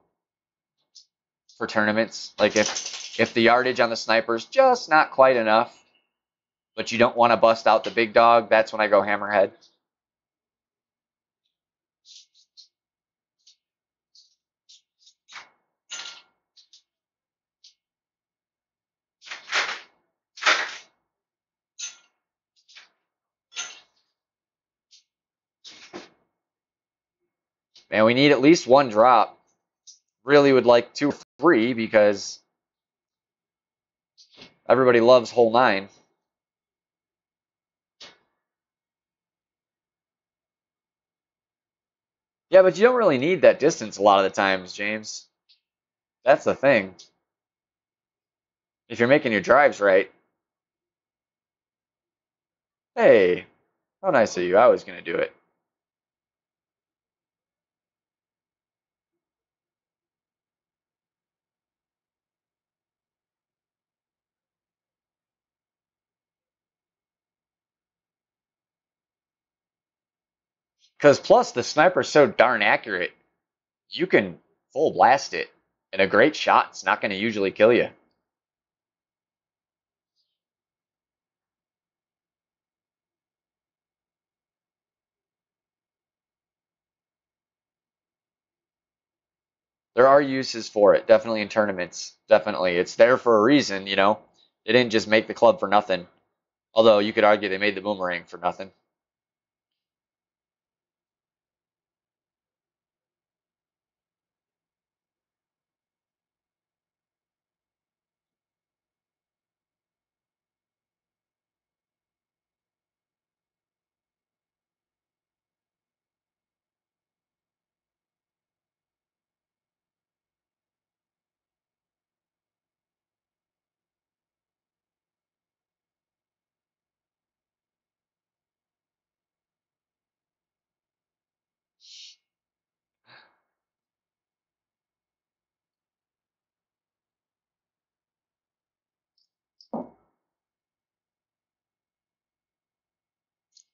for tournaments. Like if the yardage on the Sniper's just not quite enough, but you don't want to bust out the big dog, that's when I go Hammerhead. Man, we need at least 1 drop. Really would like 2 or 3 because everybody loves hole 9. Yeah, but you don't really need that distance a lot of the times, James. That's the thing. If you're making your drives right. Hey, how nice of you. I was going to do it. Because plus, the sniper's so darn accurate, you can full blast it. And a great shot's not going to usually kill you. There are uses for it, definitely in tournaments. Definitely. It's there for a reason, you know. They didn't just make the club for nothing. Although you could argue they made the boomerang for nothing.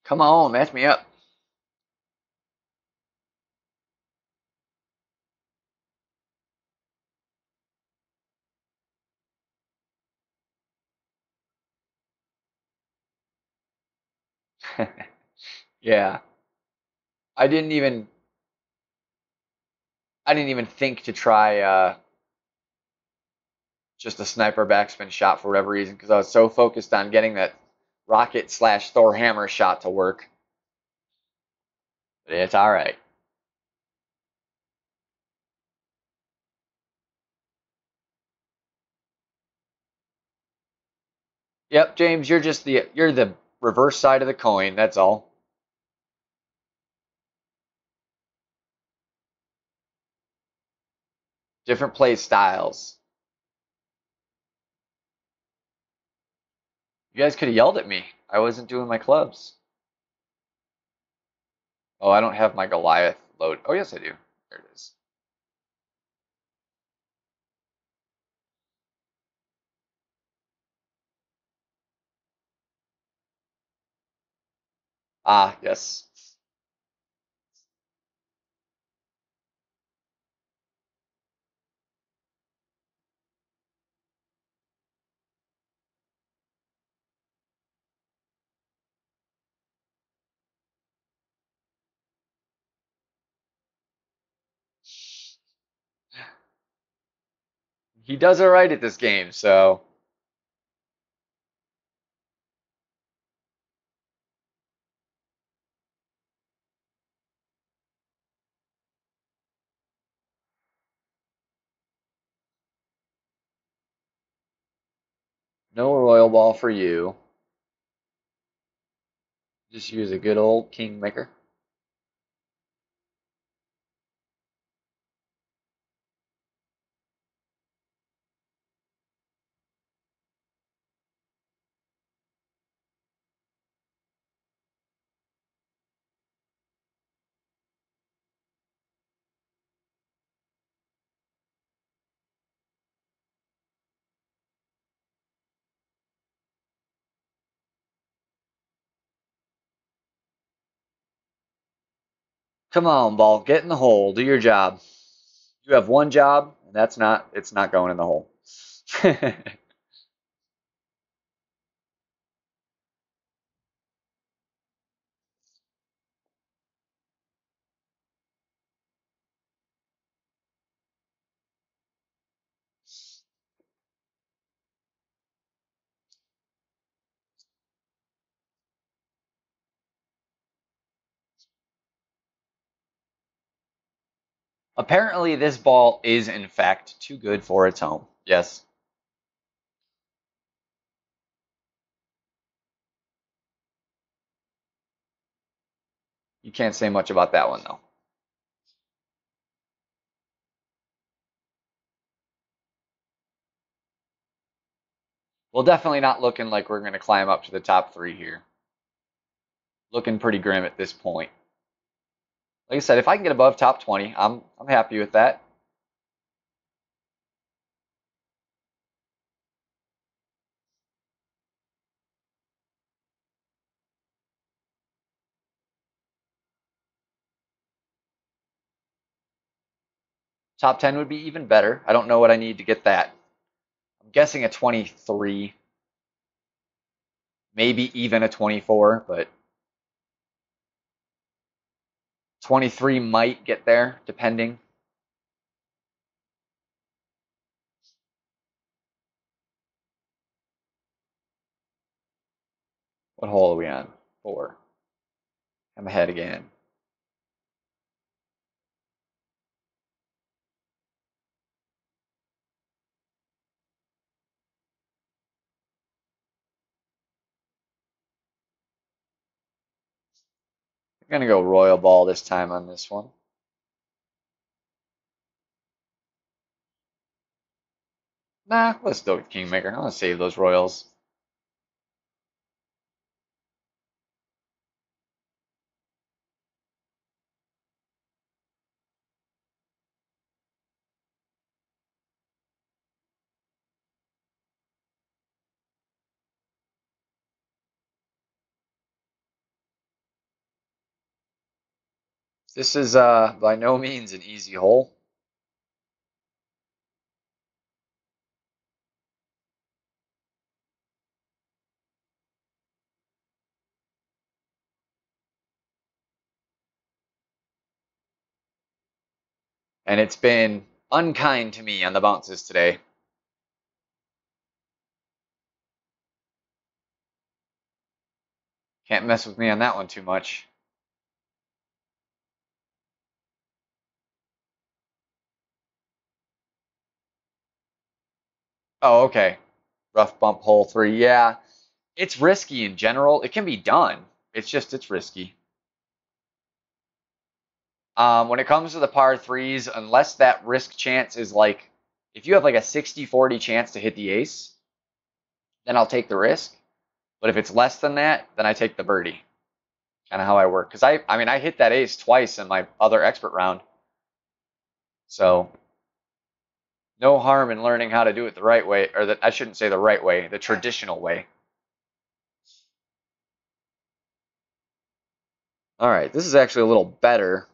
Come on, match me up. Yeah. I didn't even I didn't even think to try just a sniper backspin shot for whatever reason because I was so focused on getting that rocket slash Thor hammer shot to work. But it's all right. Yep, James, you're the reverse side of the coin. That's all. Different play styles. You guys could have yelled at me. I wasn't doing my clubs. Oh, I don't have my Goliath load. Oh, yes, I do. There it is. Ah, yes. He does it right at this game, so no royal ball for you. Just use a good old kingmaker. Come on, ball. Get in the hole. Do your job. You have one job, and it's not going in the hole. Apparently, this ball is, in fact, too good for its home. Yes. You can't say much about that one, though. Well, definitely not looking like we're going to climb up to the top three here. Looking pretty grim at this point. Like I said, if I can get above top 20, I'm happy with that. Top 10 would be even better. I don't know what I need to get that. I'm guessing a 23, maybe even a 24, but 23 might get there, depending. What hole are we on? 4. I'm ahead again. I'm going to go royal ball this time on this one. Nah, let's go with Kingmaker. I want to save those royals. This is by no means an easy hole. And it's been unkind to me on the bounces today. Can't mess with me on that one too much. Oh, okay. Rough bump hole 3. Yeah, it's risky in general. It can be done. It's risky. When it comes to the par 3s, unless that risk chance is like, if you have like a 60-40 chance to hit the ace, then I'll take the risk. But if it's less than that, then I take the birdie. Kind of how I work. Because I mean, I hit that ace twice in my other expert round. So no harm in learning how to do it the right way, or I shouldn't say the right way, the traditional way. All right, this is actually a little better.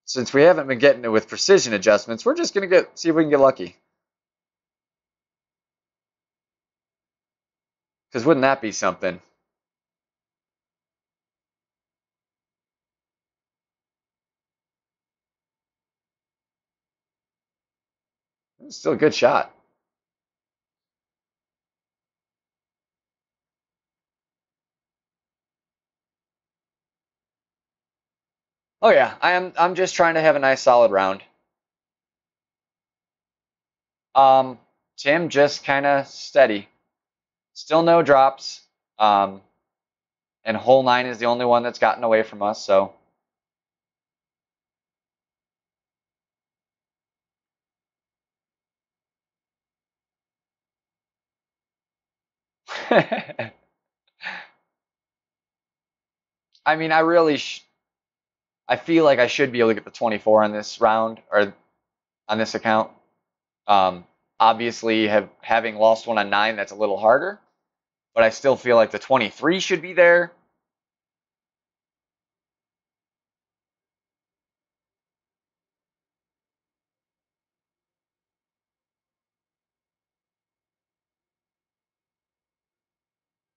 Since we haven't been getting it with precision adjustments, we're just gonna see if we can get lucky. Because wouldn't that be something? It's still a good shot. Oh yeah, I'm just trying to have a nice solid round. Tim just kind of steady. Still no drops. And hole 9 is the only one that's gotten away from us, so. I mean, I feel like I should be able to get the 24 on this round, or on this account. Obviously, having lost one on 9, that's a little harder. But I still feel like the 23 should be there.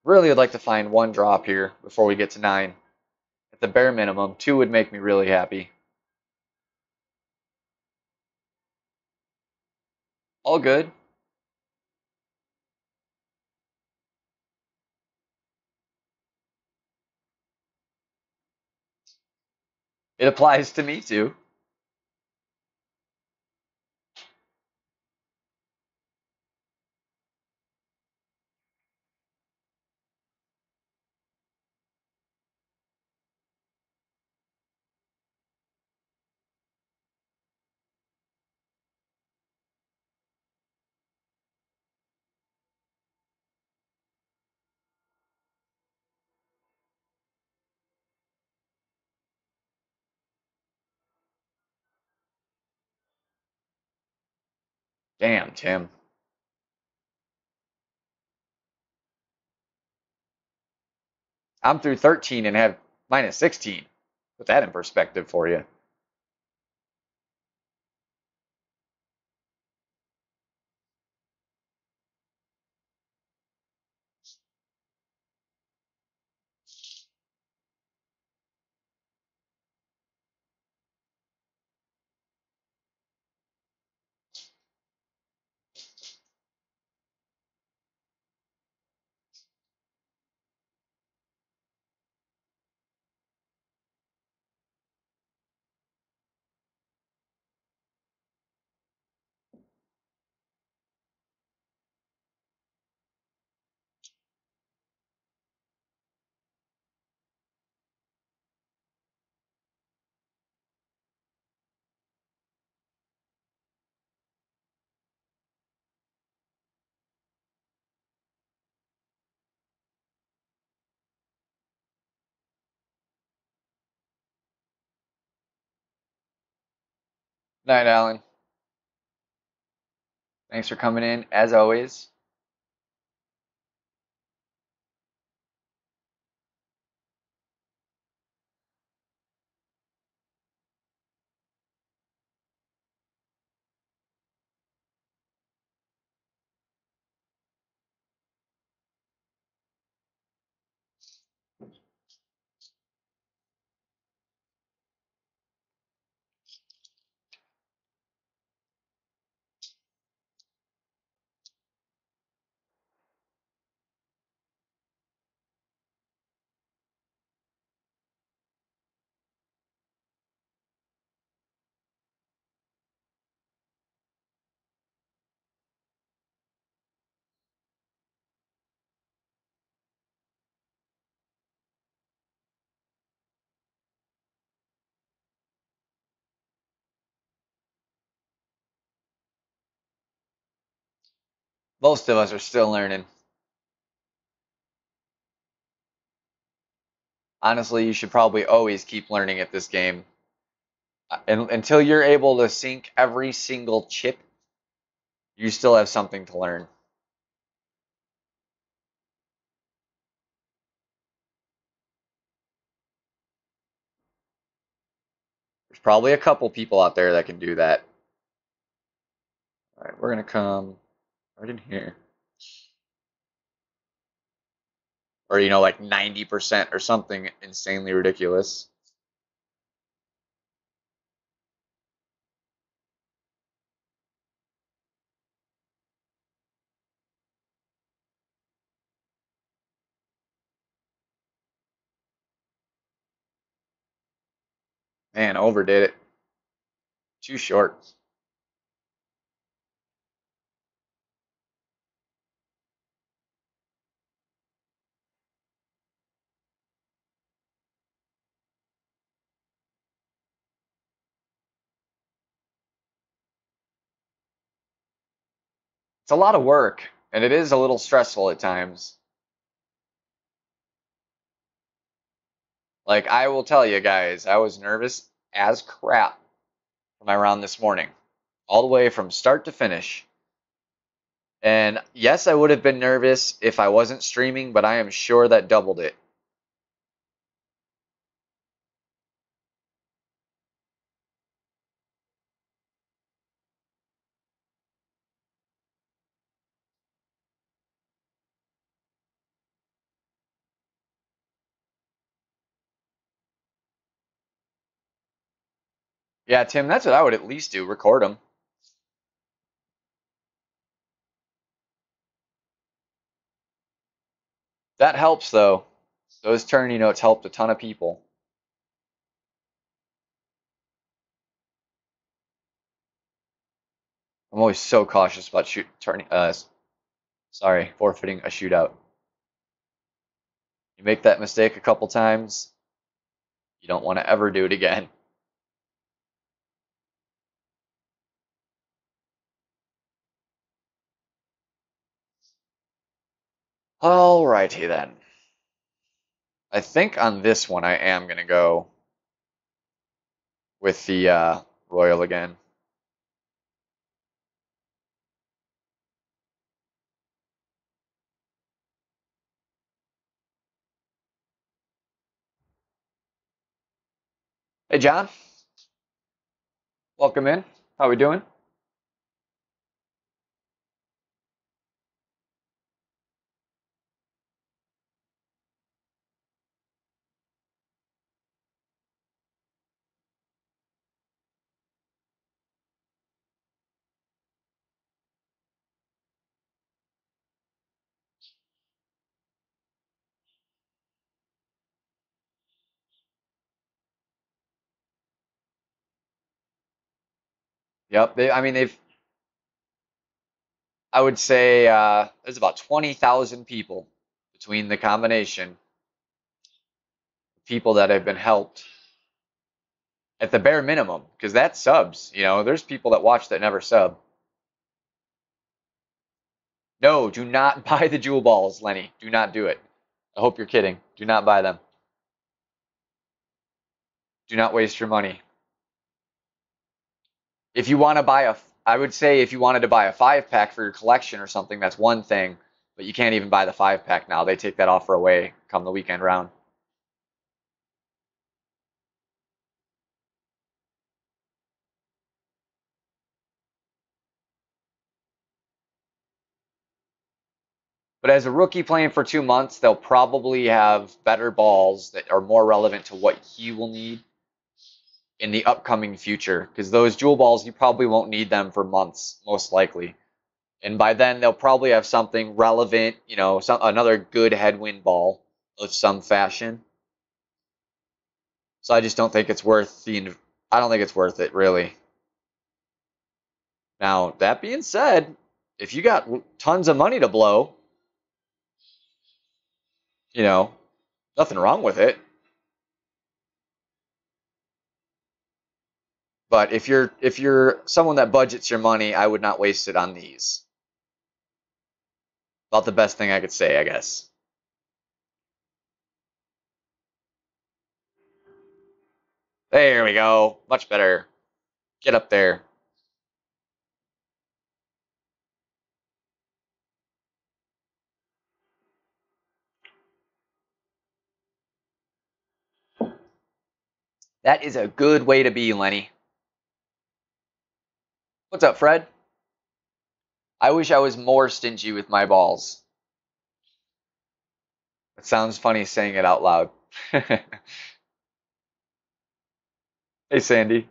Really would like to find one drop here before we get to 9. At the bare minimum, 2 would make me really happy. All good. It applies to me too. Damn, Tim. I'm through 13 and have minus 16. Put that in perspective for you. Night, Alan. Thanks for coming in, as always. Most of us are still learning. Honestly, you should probably always keep learning at this game. And until you're able to sink every single chip, you still have something to learn. There's probably a couple people out there that can do that. All right, we're going to come right in here. Or, you know, like 90% or something insanely ridiculous. Man, overdid it. Too short. It's a lot of work, and it is a little stressful at times. Like, I will tell you guys, I was nervous as crap for my round this morning, all the way from start to finish. And yes, I would have been nervous if I wasn't streaming, but I am sure that doubled it. Yeah, Tim, that's what I would at least do, record them. That helps, though. Those tourney notes helped a ton of people. I'm always so cautious about forfeiting a shootout. You make that mistake a couple times, you don't want to ever do it again. Alrighty then. I think on this one I am going to go with the Royal again. Hey, John. Welcome in. How we doing? Yep. I mean, I would say there's about 20,000 people between the combination, people that have been helped at the bare minimum, because that's subs. There's people that watch that never sub. No, do not buy the jewel balls, Lenny. Do not do it. I hope you're kidding. Do not buy them. Do not waste your money. If you want to buy I would say if you wanted to buy a 5-pack for your collection or something, that's one thing, but you can't even buy the 5-pack now. They take that offer away come the weekend round. But as a rookie playing for 2 months, they'll probably have better balls that are more relevant to what he will need in the upcoming future. Because those jewel balls, you probably won't need them for months, most likely. And by then, they'll probably have something relevant, another good headwind ball of some fashion. So I just don't think it's worth I don't think it's worth it, really. Now, that being said, if you got tons of money to blow, you know, nothing wrong with it. But if you're someone that budgets your money, I would not waste it on these. About the best thing I could say, I guess. There we go. Much better. Get up there. That is a good way to be, Lenny. What's up, Fred? I wish I was more stingy with my balls. It sounds funny saying it out loud. Hey, Sandy.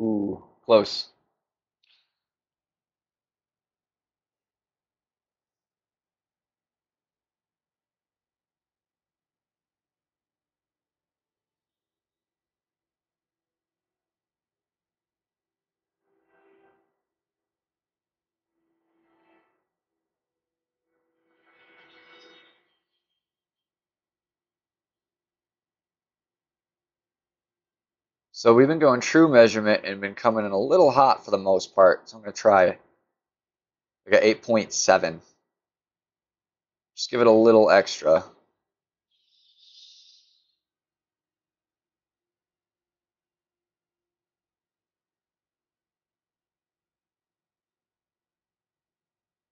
Ooh, close. So we've been going true measurement and been coming in a little hot for the most part. So I'm going to try. I got 8.7. Just give it a little extra.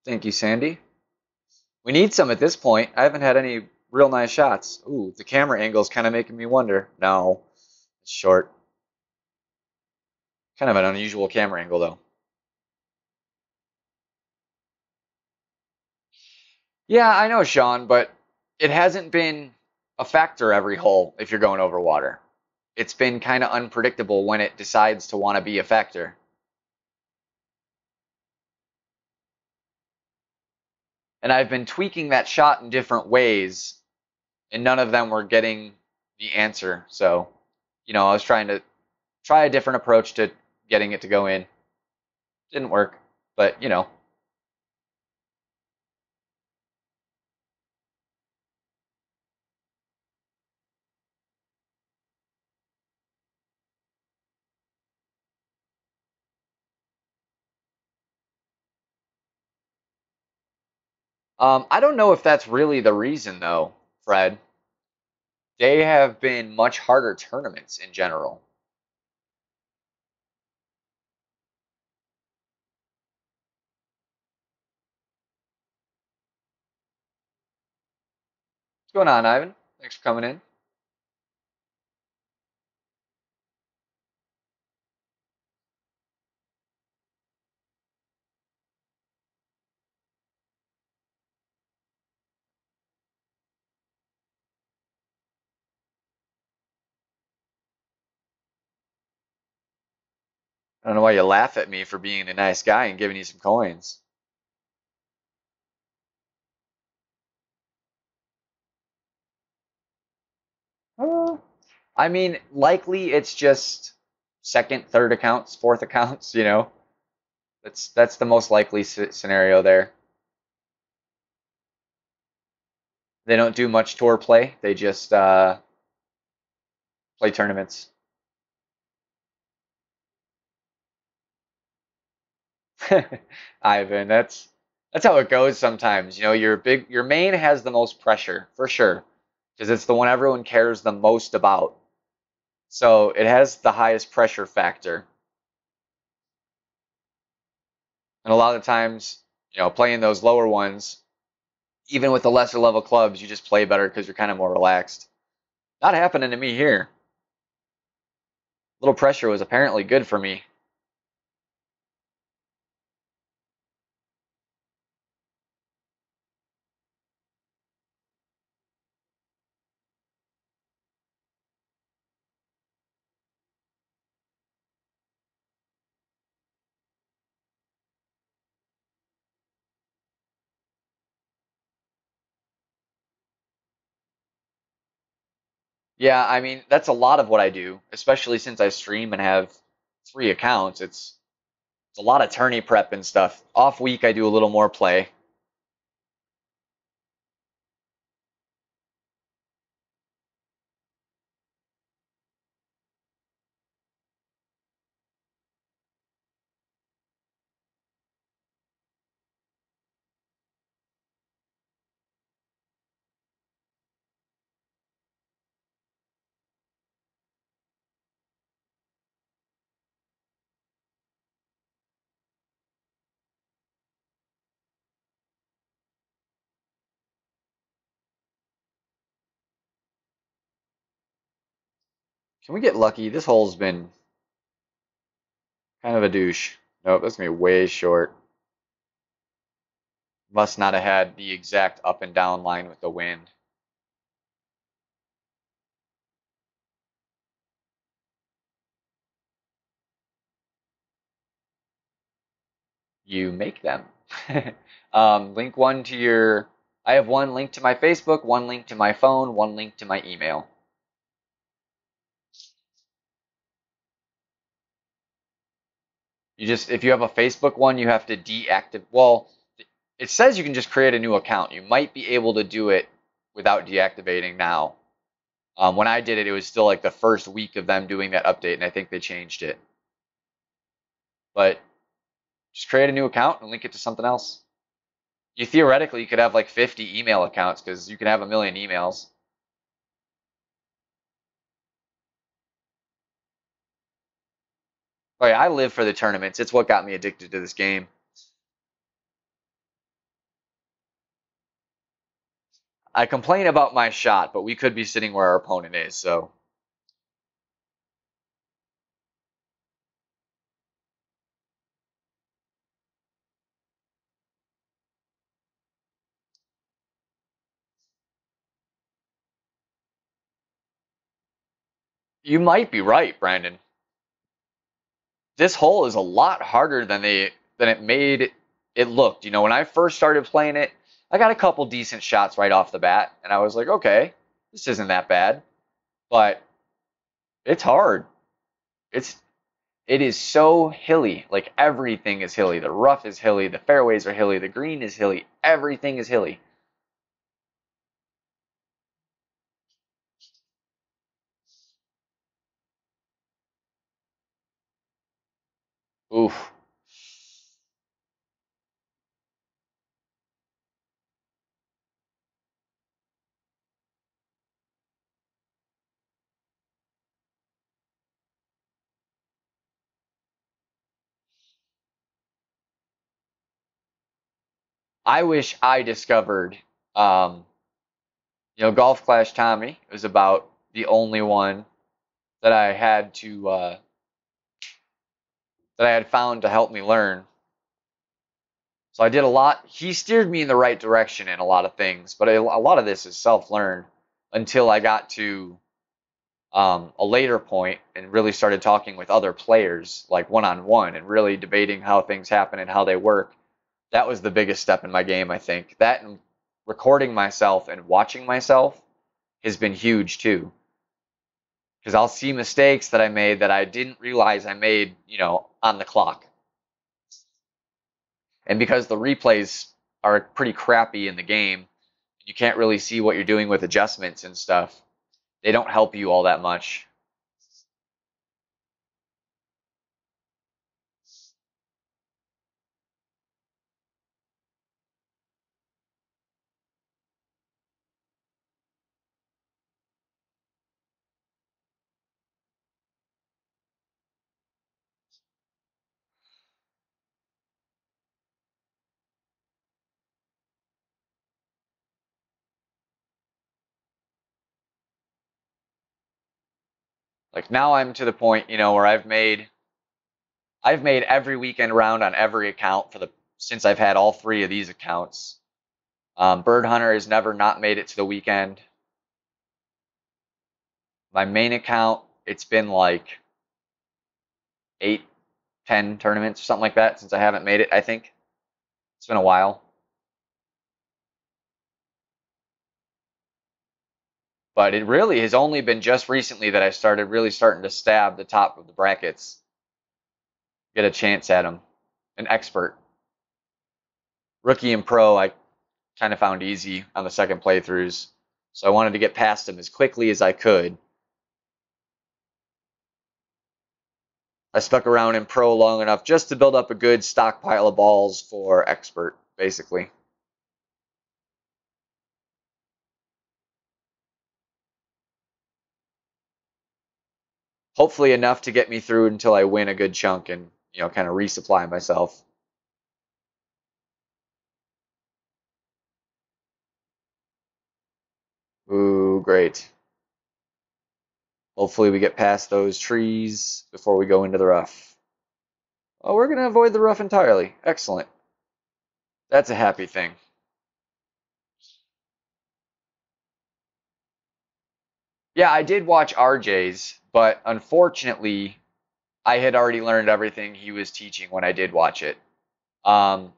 Thank you, Sandy. We need some at this point. I haven't had any real nice shots. Ooh, the camera angle's kind of making me wonder. No, it's short. Kind of an unusual camera angle, though. Yeah, I know, Sean, but it hasn't been a factor every hole if you're going over water. It's been kind of unpredictable when it decides to want to be a factor. And I've been tweaking that shot in different ways, and none of them were getting the answer. So, I was trying to try a different approach to getting it to go in. Didn't work, but. I don't know if that's really the reason, though, Fred. they have been much harder tournaments in general. What's going on, Ivan? Thanks for coming in. I don't know why you laugh at me for being a nice guy and giving you some coins. Uh, I mean, likely it's just second, third accounts, fourth accounts, you know. That's the most likely scenario there. They don't do much tour play. They just play tournaments. Ivan, that's how it goes sometimes. You know, your main has the most pressure for sure because it's the one everyone cares the most about. So it has the highest pressure factor. And a lot of times, you know, playing those lower ones, even with the lesser level clubs, you just play better because you're kind of more relaxed. Not happening to me here. Little pressure was apparently good for me. Yeah, I mean, that's a lot of what I do, especially since I stream and have three accounts. It's a lot of tourney prep and stuff. Off week, I do a little more play. Can we get lucky? This hole's been kind of a douche. Nope, that's gonna be way short. Must not have had the exact up and down line with the wind. You make them. Link one to your. I have one link to my Facebook, one link to my phone, one link to my email. You just, if you have a Facebook one, you have to deactivate. Well, it says you can just create a new account. You might be able to do it without deactivating now. When I did it, it was still like the first week of them doing that update, and I think they changed it. But just create a new account and link it to something else. You theoretically you could have like 50 email accounts because you can have a million emails. Oh yeah, I live for the tournaments. It's what got me addicted to this game. I complain about my shot, but we could be sitting where our opponent is, so you might be right, Brandon. This hole is a lot harder than it made it looked. You know, when I first started playing it, I got a couple decent shots right off the bat, and I was like, okay, this isn't that bad. But it's hard. It's it is so hilly. Like everything is hilly. The rough is hilly. The fairways are hilly. The green is hilly. Everything is hilly. Oof. I wish I discovered, um, Golf Clash Tommy. It was about the only one that I had to that I had found to help me learn. So I did a lot. He steered me in the right direction in a lot of things, but a lot of this is self-learned until I got to a later point and really started talking with other players, like one-on-one, and really debating how things happen and how they work. That was the biggest step in my game, I think. That and recording myself and watching myself has been huge too. Because I'll see mistakes that I made that I didn't realize I made, on the clock. And because the replays are pretty crappy in the game, you can't really see what you're doing with adjustments and stuff. They don't help you all that much. Like now I'm to the point, where I've made every weekend round on every account since I've had all three of these accounts. Birdhunter has never not made it to the weekend. My main account, it's been like 8, 10 tournaments or something like that since I haven't made it, I think. It's been a while. But it really has only been just recently that I started really starting to stab the top of the brackets, get a chance at them. An expert. Rookie and pro, I kind of found easy on the second playthroughs. So I wanted to get past them as quickly as I could. I stuck around in pro long enough just to build up a good stockpile of balls for expert, basically. Hopefully enough to get me through until I win a good chunk and, kind of resupply myself. Ooh, great. Hopefully we get past those trees before we go into the rough. Oh, we're going to avoid the rough entirely. Excellent. That's a happy thing. Yeah, I did watch RJ's, but unfortunately, I had already learned everything he was teaching when I did watch it. Um,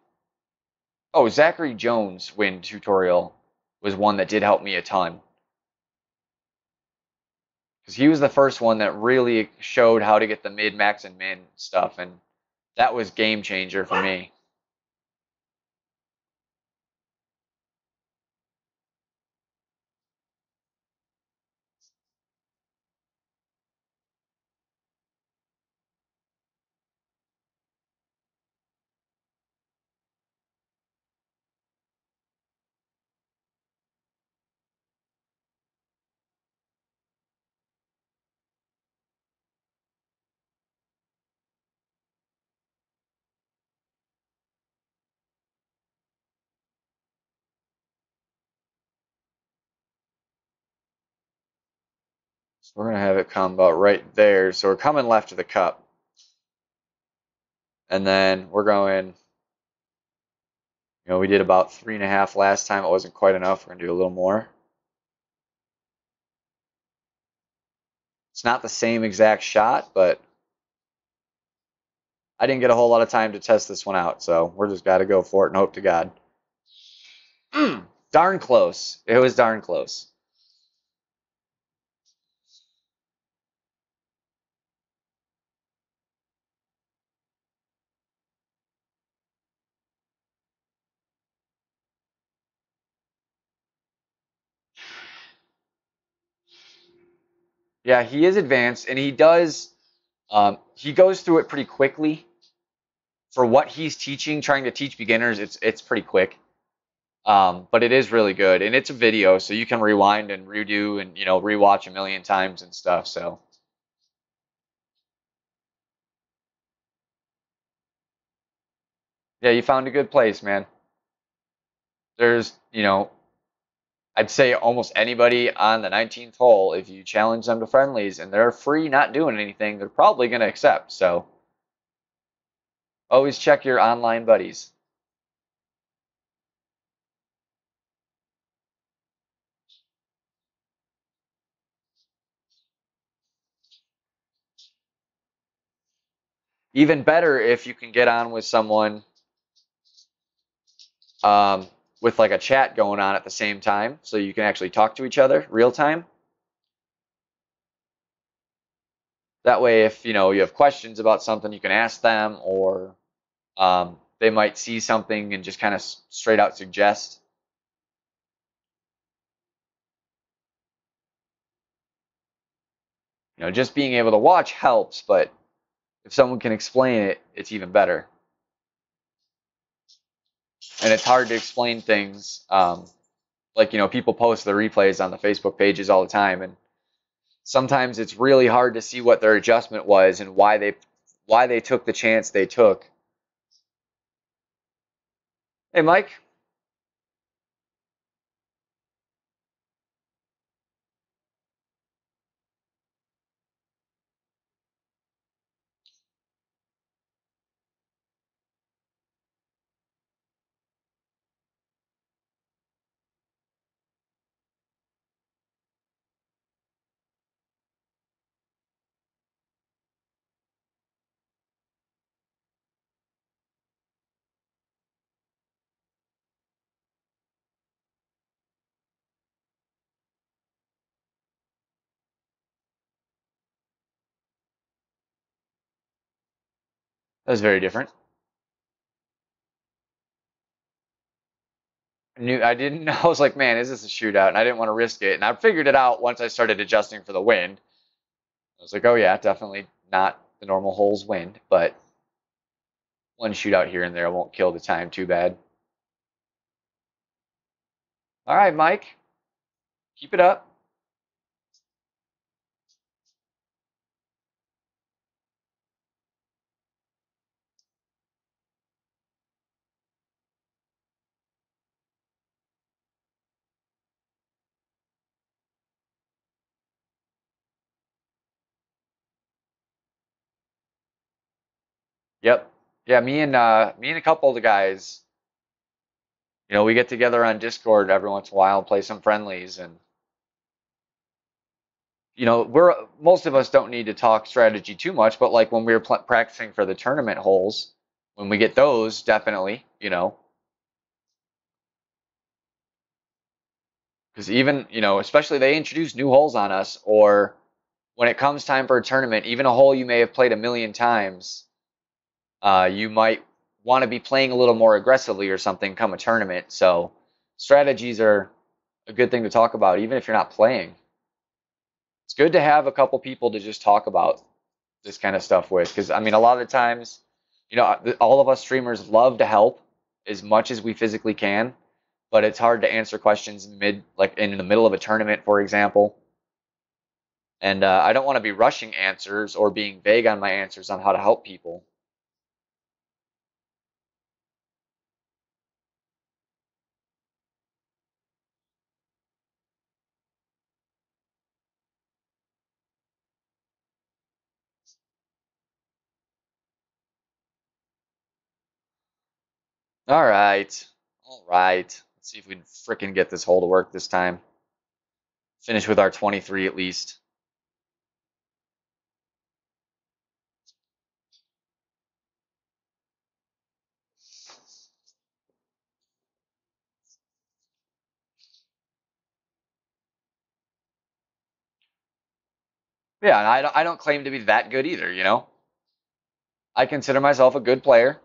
oh, Zachary Jones' win tutorial was one that did help me a ton. Because he was the first one that really showed how to get the mid, max, and min stuff, and that was game changer for me. So we're going to have it come about right there. So we're coming left of the cup. And then we're going, we did about 3.5 last time. It wasn't quite enough. We're going to do a little more. It's not the same exact shot, but I didn't get a whole lot of time to test this one out. So we're just got to go for it and hope to God. Darn close. It was darn close. Yeah, he is advanced, and he does. He goes through it pretty quickly. For what he's teaching, trying to teach beginners, it's pretty quick. But it is really good, and it's a video, so you can rewind and redo and rewatch a million times and stuff. So yeah, you found a good place, man. there's, I'd say almost anybody on the 19th hole, if you challenge them to friendlies and they're free not doing anything, they're probably going to accept. So always check your online buddies. Even better if you can get on with someone with like a chat going on at the same time, so you can actually talk to each other real time. That way, if you have questions about something, you can ask them, or they might see something and just kind of straight out suggest. Just being able to watch helps, but if someone can explain it, it's even better. And it's hard to explain things. Like, people post the replays on the Facebook pages all the time, and sometimes it's really hard to see what their adjustment was and why they took the chance they took. Hey, Mike. That was very different. I didn't know. I was like, man, is this a shootout? And I didn't want to risk it. And I figured it out once I started adjusting for the wind. I was like, oh yeah, definitely not the normal holes wind, but one shootout here and there won't kill the time too bad. All right, Mike, keep it up. Yep. Yeah, me and a couple of the guys, we get together on Discord every once in a while and play some friendlies, and most of us don't need to talk strategy too much, but like when we were practicing for the tournament holes, when we get those, definitely, because even, especially they introduce new holes on us, or when it comes time for a tournament, even a hole you may have played a million times, you might want to be playing a little more aggressively or something come a tournament. So strategies are a good thing to talk about, even if you're not playing. It's good to have a couple people to just talk about this kind of stuff with, because I mean, a lot of the times, all of us streamers love to help as much as we physically can, but it's hard to answer questions like in the middle of a tournament, for example. And I don't want to be rushing answers or being vague on my answers on how to help people. All right. All right. Let's see if we can fricking get this hole to work this time. Finish with our 23 at least. Yeah, and I don't claim to be that good either, I consider myself a good player.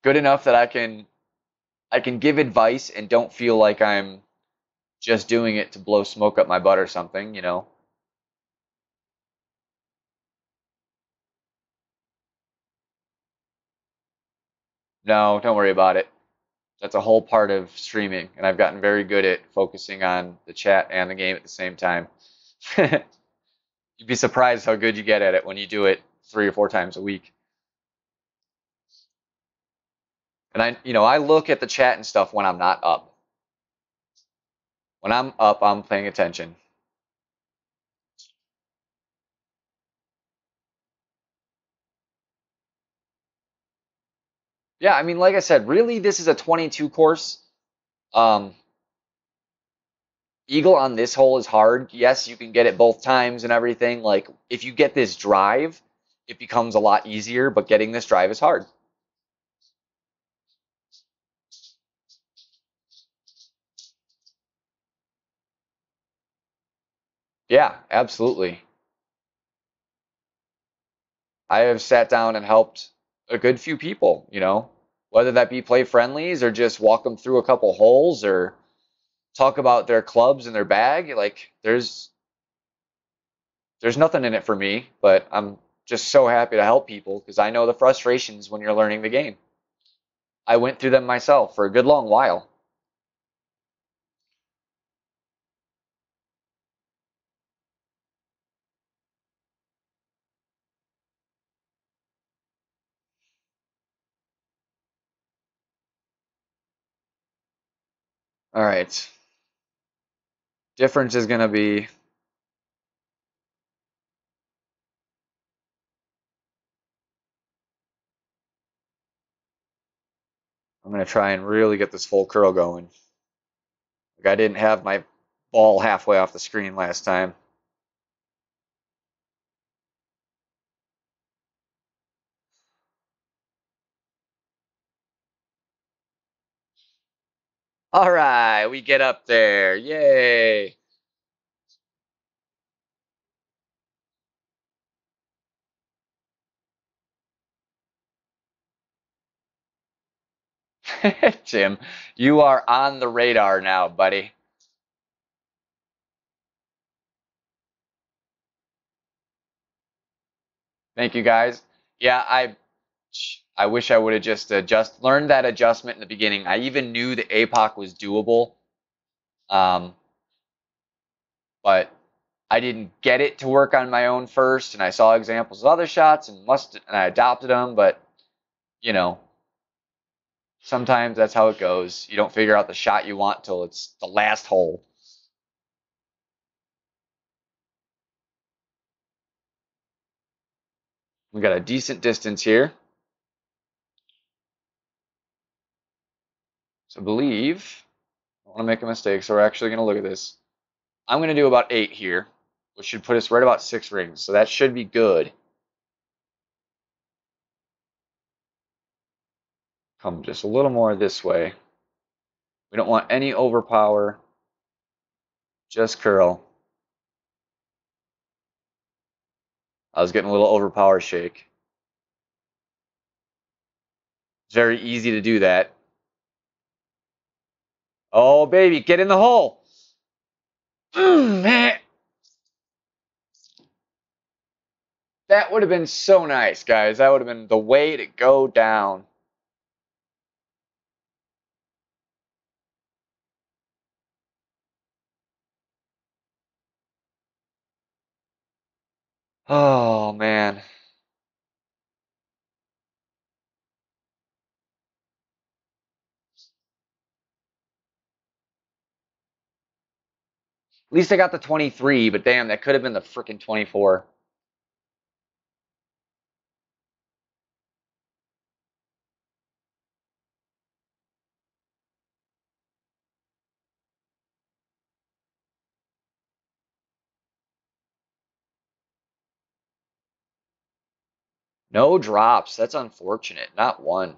Good enough that I can give advice and don't feel like I'm just doing it to blow smoke up my butt or something, No, don't worry about it. That's a whole part of streaming, and I've gotten very good at focusing on the chat and the game at the same time. You'd be surprised how good you get at it when you do it 3 or 4 times a week. And I look at the chat and stuff when I'm not up. When I'm up, I'm paying attention. Yeah, I mean, like I said, really, this is a 22 course. Eagle on this hole is hard. Yes, you can get it both times and everything. Like, if you get this drive, it becomes a lot easier, but getting this drive is hard. Yeah, absolutely. I have sat down and helped a good few people, whether that be play friendlies or just walk them through a couple holes or talk about their clubs and their bag. Like, there's nothing in it for me, but I'm just so happy to help people because I know the frustrations when you're learning the game. I went through them myself for a good long while. All right. Difference is going to be I'm going to try and really get this full curl going. Like I didn't have my ball halfway off the screen last time. All right, we get up there. Yay. Jim, you are on the radar now, buddy. Thank you, guys. Yeah, I wish I would have just learned that adjustment in the beginning. I even knew the APOC was doable, um, but I didn't get it to work on my own first, and I saw examples of other shots and I adopted them, but you know, sometimes that's how it goes. You don't figure out the shot you want till it's the last hole. We got a decent distance here. So I believe, I don't want to make a mistake, so we're actually going to look at this. I'm going to do about 8 here, which should put us right about 6 rings. So that should be good. Come just a little more this way. We don't want any overpower, just curl. I was getting a little overpower shake. It's very easy to do that. Oh, baby, get in the hole. Man. That would have been so nice, guys. That would have been the way to go down. Oh, man. At least I got the 23, but damn, that could have been the freaking 24. No drops. That's unfortunate. Not one.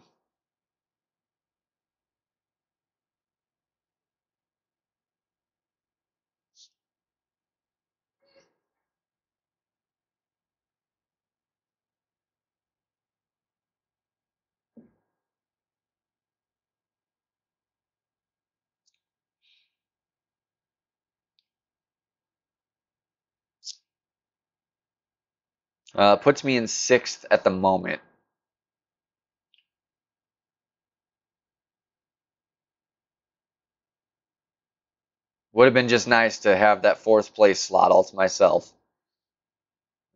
Puts me in 6th at the moment. Would have been just nice to have that 4th place slot all to myself.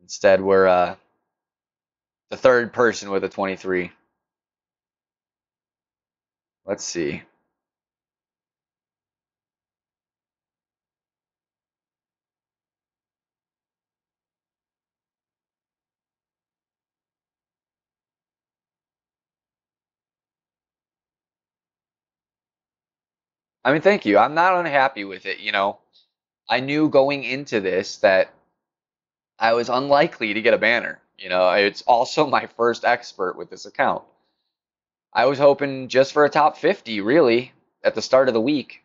Instead, we're the 3rd person with a 23. Let's see. I mean, thank you. I'm not unhappy with it, you know. I knew going into this that I was unlikely to get a banner. You know, it's also my first expert with this account. I was hoping just for a top 50, really, at the start of the week.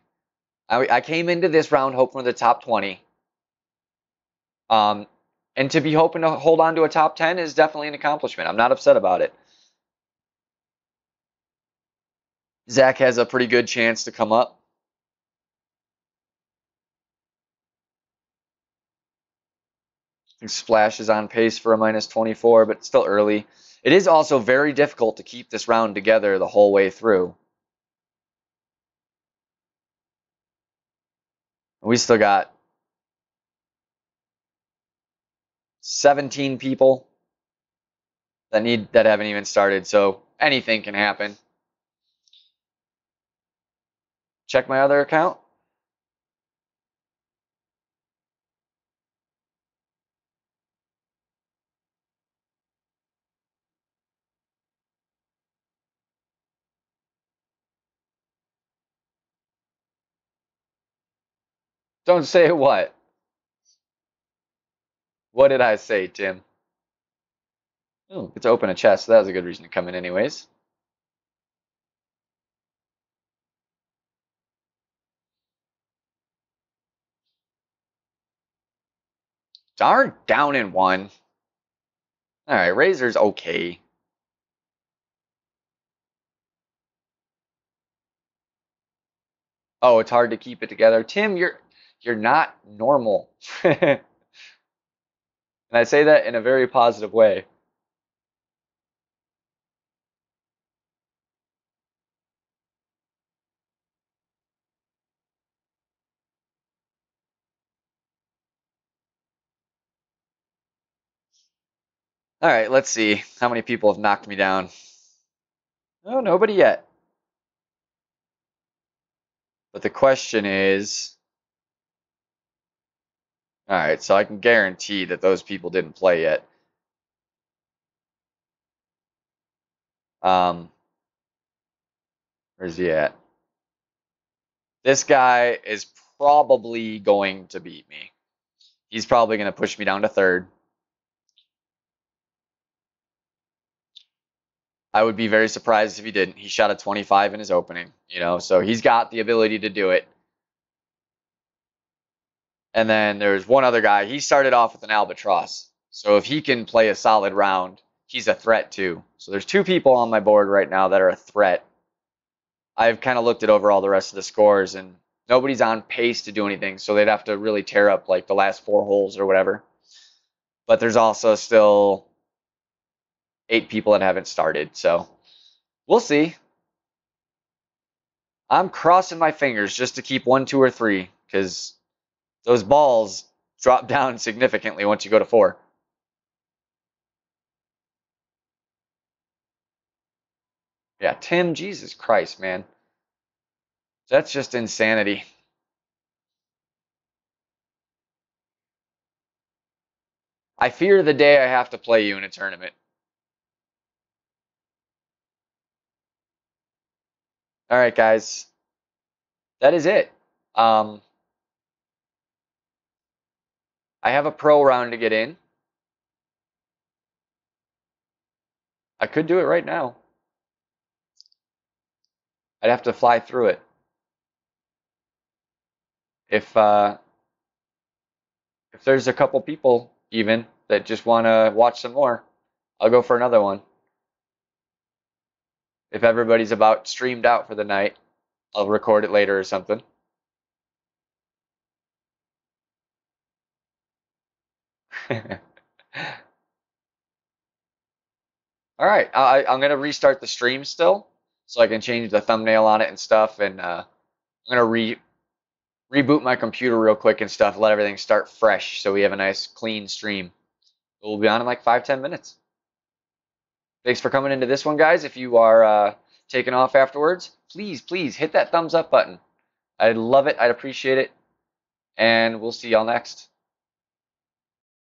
I came into this round hoping for the top 20. Um, and to be hoping to hold on to a top 10 is definitely an accomplishment. I'm not upset about it. Zach has a pretty good chance to come up. Splash is on pace for a -24, but still early. It is also very difficult to keep this round together the whole way through. We still got 17 people that haven't even started, so anything can happen. Check my other account. Don't say what. What did I say, Tim? Oh, it's open a chest, so that was a good reason to come in anyways. Darn, down in one. All right, Razor's okay. Oh, it's hard to keep it together. Tim, you're not normal. And I say that in a very positive way. All right, let's see how many people have knocked me down. Oh, nobody yet. But the question is, all right, so I can guarantee that those people didn't play yet. Where's he at? This guy is probably going to beat me. He's probably going to push me down to third. I would be very surprised if he didn't. He shot a 25 in his opening, you know, so he's got the ability to do it. And then there's one other guy. He started off with an albatross. So if he can play a solid round, he's a threat too. So there's two people on my board right now that are a threat. I've kind of looked at over all the rest of the scores, and nobody's on pace to do anything. So they'd have to really tear up like the last 4 holes or whatever. But there's also still 8 people that haven't started. So we'll see. I'm crossing my fingers just to keep 1, 2, or 3, because those balls drop down significantly once you go to 4. Yeah, Tim, Jesus Christ, man. That's just insanity. I fear the day I have to play you in a tournament. All right, guys. That is it. I have a pro round to get in. I could do it right now. I'd have to fly through it. If there's a couple people even that just want to watch some more, I'll go for another one. If everybody's about streamed out for the night, I'll record it later or something. All right, I'm gonna restart the stream still, so I can change the thumbnail on it and stuff. And I'm gonna reboot my computer real quick and stuff. Let everything start fresh, so we have a nice clean stream. We'll be on in like 5-10 minutes. Thanks for coming into this one, guys. If you are taking off afterwards, please hit that thumbs up button. I'd love it. I'd appreciate it. And we'll see y'all next.